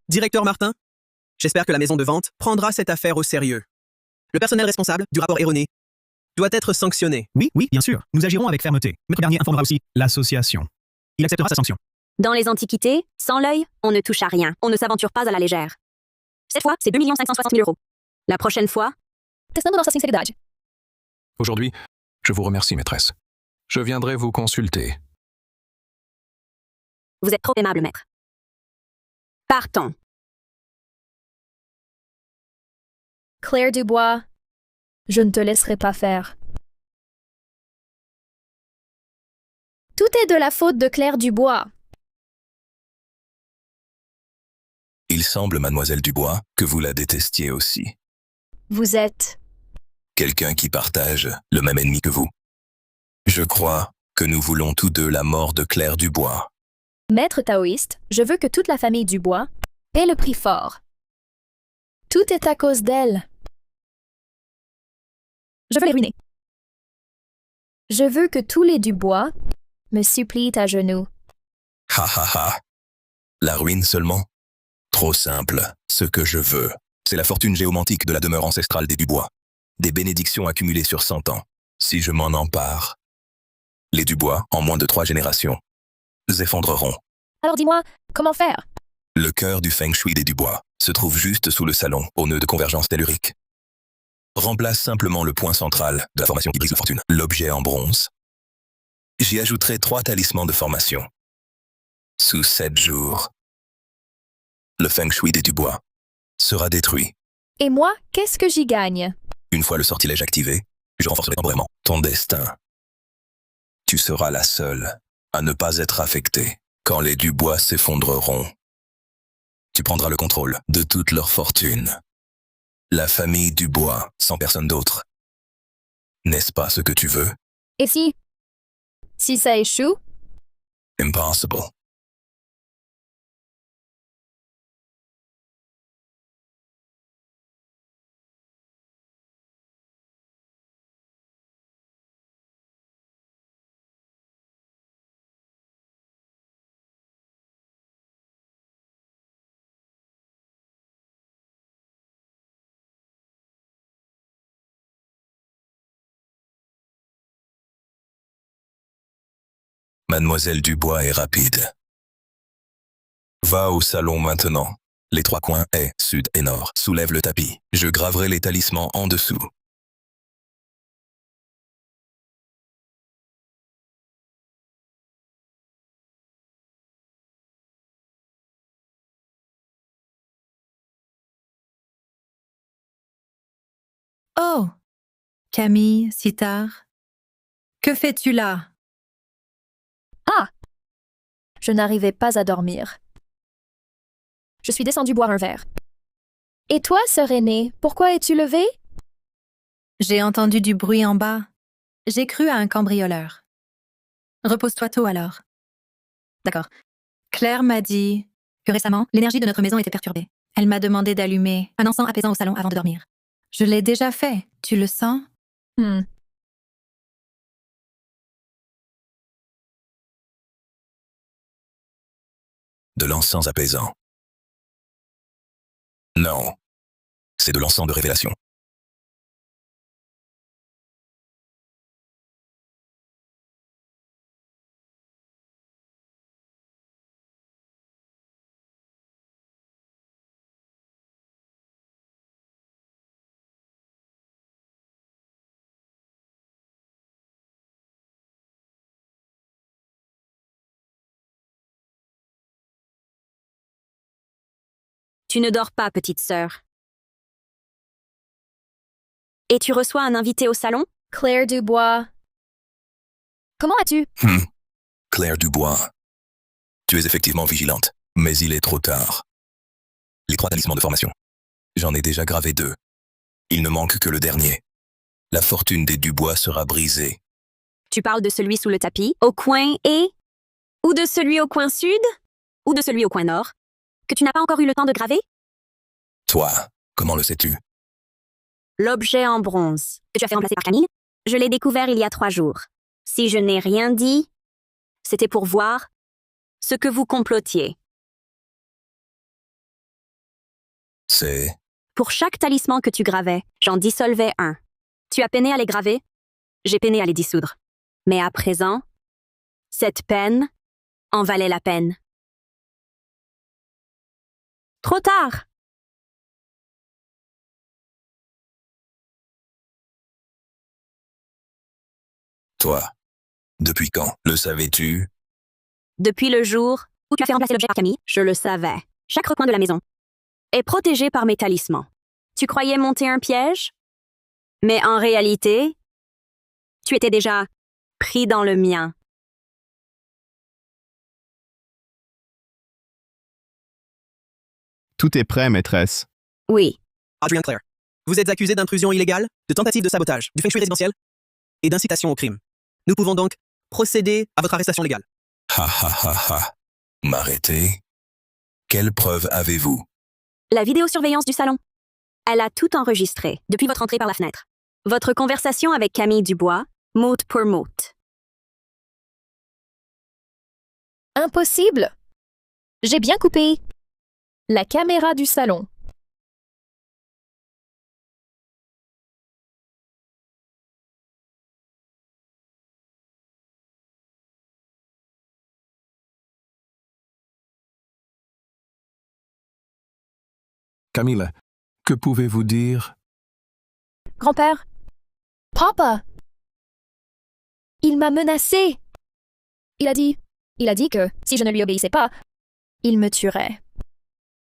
Directeur Martin, j'espère que la maison de vente prendra cette affaire au sérieux. Le personnel responsable du rapport erroné doit être sanctionné. Oui, bien sûr. Nous agirons avec fermeté. Maître Garnier informera aussi l'association. Il acceptera sa sanction. Dans les antiquités, sans l'œil, on ne touche à rien. On ne s'aventure pas à la légère. Cette fois, c'est 2 560 000 €. La prochaine fois, Testando nossa sinceridade. Aujourd'hui, je vous remercie, maîtresse. Je viendrai vous consulter. vous êtes trop aimable, maître. Partons. Claire Dubois, je ne te laisserai pas faire. Tout est de la faute de Claire Dubois. Il semble, mademoiselle Dubois, que vous la détestiez aussi. Vous êtes... Quelqu'un qui partage le même ennemi que vous. Je crois que nous voulons tous deux la mort de Claire Dubois. Maître taoïste, je veux que toute la famille Dubois paie le prix fort. Tout est à cause d'elle. Je veux les ruiner. Je veux que tous les Dubois me supplient à genoux. Ha ha ha. La ruine seulement? Trop simple. Ce que je veux, c'est la fortune géomantique de la demeure ancestrale des Dubois. Des bénédictions accumulées sur 100 ans. Si je m'en empare, les Dubois, en moins de 3 générations, s'effondreront. Alors dis-moi, comment faire? Le cœur du feng shui des Dubois se trouve juste sous le salon, au nœud de convergence tellurique. Remplace simplement le point central de la formation qui brise la fortune, l'objet en bronze. J'y ajouterai 3 talismans de formation. Sous 7 jours, le feng shui des Dubois sera détruit. Et moi, qu'est-ce que j'y gagne? Une fois le sortilège activé, je renforcerai temporairement ton destin. Tu seras la seule à ne pas être affectée quand les Dubois s'effondreront. Tu prendras le contrôle de toute leur fortune. La famille Dubois, sans personne d'autre. N'est-ce pas ce que tu veux? Et si ça échoue? Impossible. Mademoiselle Dubois est rapide. Va au salon maintenant. Les 3 coins, est, sud et nord. Soulève le tapis. Je graverai les talismans en dessous. Oh! Camille, si tard. Que fais-tu là? Ah! Je n'arrivais pas à dormir. Je suis descendue boire un verre. Et toi, sœur aînée, pourquoi es-tu levée? J'ai entendu du bruit en bas. J'ai cru à un cambrioleur. Repose-toi tôt alors. D'accord. Claire m'a dit que récemment, l'énergie de notre maison était perturbée. Elle m'a demandé d'allumer un encens apaisant au salon avant de dormir. Je l'ai déjà fait. Tu le sens? De l'encens apaisant. Non. C'est de l'encens de révélation. Tu ne dors pas, petite sœur. Et tu reçois un invité au salon? Claire Dubois. Comment as-tu? Claire Dubois. Tu es effectivement vigilante, mais il est trop tard. Les 3 talismans de formation. J'en ai déjà gravé 2. Il ne manque que le dernier. La fortune des Dubois sera brisée. Tu parles de celui sous le tapis, au coin et... Ou de celui au coin sud? Ou de celui au coin nord? que tu n'as pas encore eu le temps de graver? Toi, comment le sais-tu? L'objet en bronze que tu as fait remplacer par Camille, je l'ai découvert il y a 3 jours. Si je n'ai rien dit, c'était pour voir ce que vous complotiez. C'est... Pour chaque talisman que tu gravais, j'en dissolvais un. Tu as peiné à les graver, j'ai peiné à les dissoudre. Mais à présent, cette peine en valait la peine. Trop tard! Toi. Depuis quand? Le savais-tu? Depuis le jour où tu as fait remplacer l'objet par Camille, je le savais. Chaque recoin de la maison est protégé par mes talismans. Tu croyais monter un piège? Mais en réalité, tu étais déjà pris dans le mien. Tout est prêt, maîtresse. Oui. Adrian Clare, vous êtes accusé d'intrusion illégale, de tentative de sabotage, du feng shui résidentiel et d'incitation au crime. Nous pouvons donc procéder à votre arrestation légale. Ha ha ha ha. M'arrêter? Quelle preuve avez-vous? La vidéosurveillance du salon. Elle a tout enregistré depuis votre entrée par la fenêtre. Votre conversation avec Camille Dubois, mot pour mot. Impossible! J'ai bien coupé. La caméra du salon. Camille, que pouvez-vous dire? Grand-père. Papa. Il m'a menacé. Il a dit que si je ne lui obéissais pas, il me tuerait.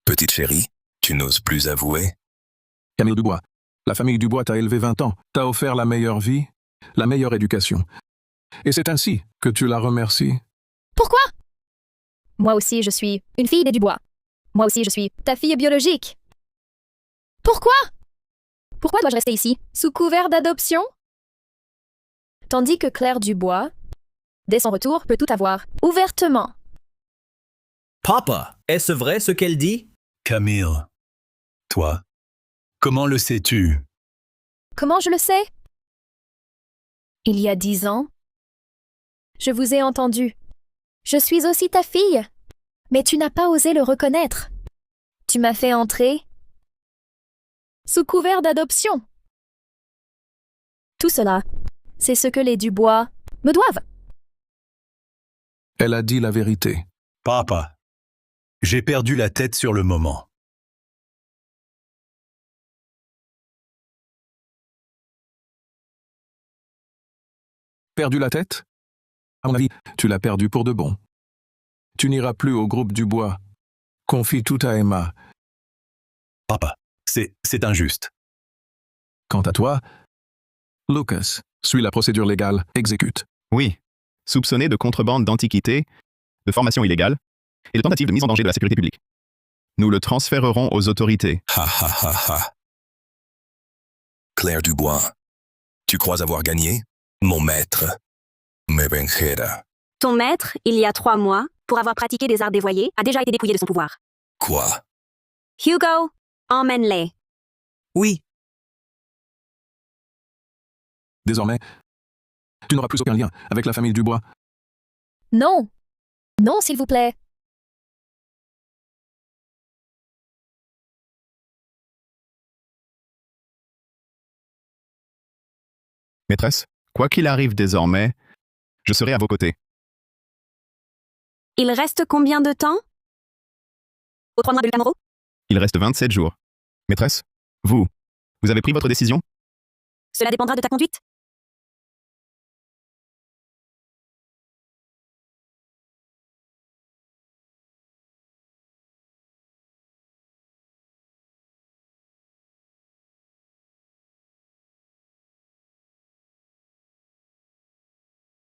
Petite chérie, tu n'oses plus avouer? Camille Dubois, la famille Dubois t'a élevé 20 ans, t'a offert la meilleure vie, la meilleure éducation. Et c'est ainsi que tu la remercies. Pourquoi? Moi aussi, je suis une fille des Dubois. Moi aussi, je suis ta fille biologique. Pourquoi? Pourquoi dois-je rester ici, sous couvert d'adoption? Tandis que Claire Dubois, dès son retour, peut tout avoir, ouvertement. Papa, est-ce vrai ce qu'elle dit? Camille. Toi. Comment le sais-tu? Comment je le sais? Il y a 10 ans, je vous ai entendu. Je suis aussi ta fille, mais tu n'as pas osé le reconnaître. Tu m'as fait entrer sous couvert d'adoption. Tout cela, c'est ce que les Dubois me doivent. Elle a dit la vérité. Papa. J'ai perdu la tête sur le moment. Perdu la tête? À mon avis, tu l'as perdue pour de bon. Tu n'iras plus au groupe Dubois. Confie tout à Emma. Papa, c'est injuste. Quant à toi, Lucas, suis la procédure légale, exécute. Oui. Soupçonné de contrebande d'antiquités, de formation illégale et de tentative de mise en danger de la sécurité publique. Nous le transférerons aux autorités. Ha ha ha ha. Claire Dubois, tu crois avoir gagné? Mon maître me vengera. Ton maître, il y a 3 mois, pour avoir pratiqué des arts dévoyés, a déjà été dépouillé de son pouvoir. Quoi? Hugo, emmène-les. Oui, Désormais, tu n'auras plus aucun lien avec la famille Dubois. Non. Non, s'il vous plaît. Maîtresse, quoi qu'il arrive désormais, je serai à vos côtés. Il reste combien de temps? Aux 3 mois de Lucas Moreau? Il reste 27 jours. Maîtresse, vous avez pris votre décision? Cela dépendra de ta conduite.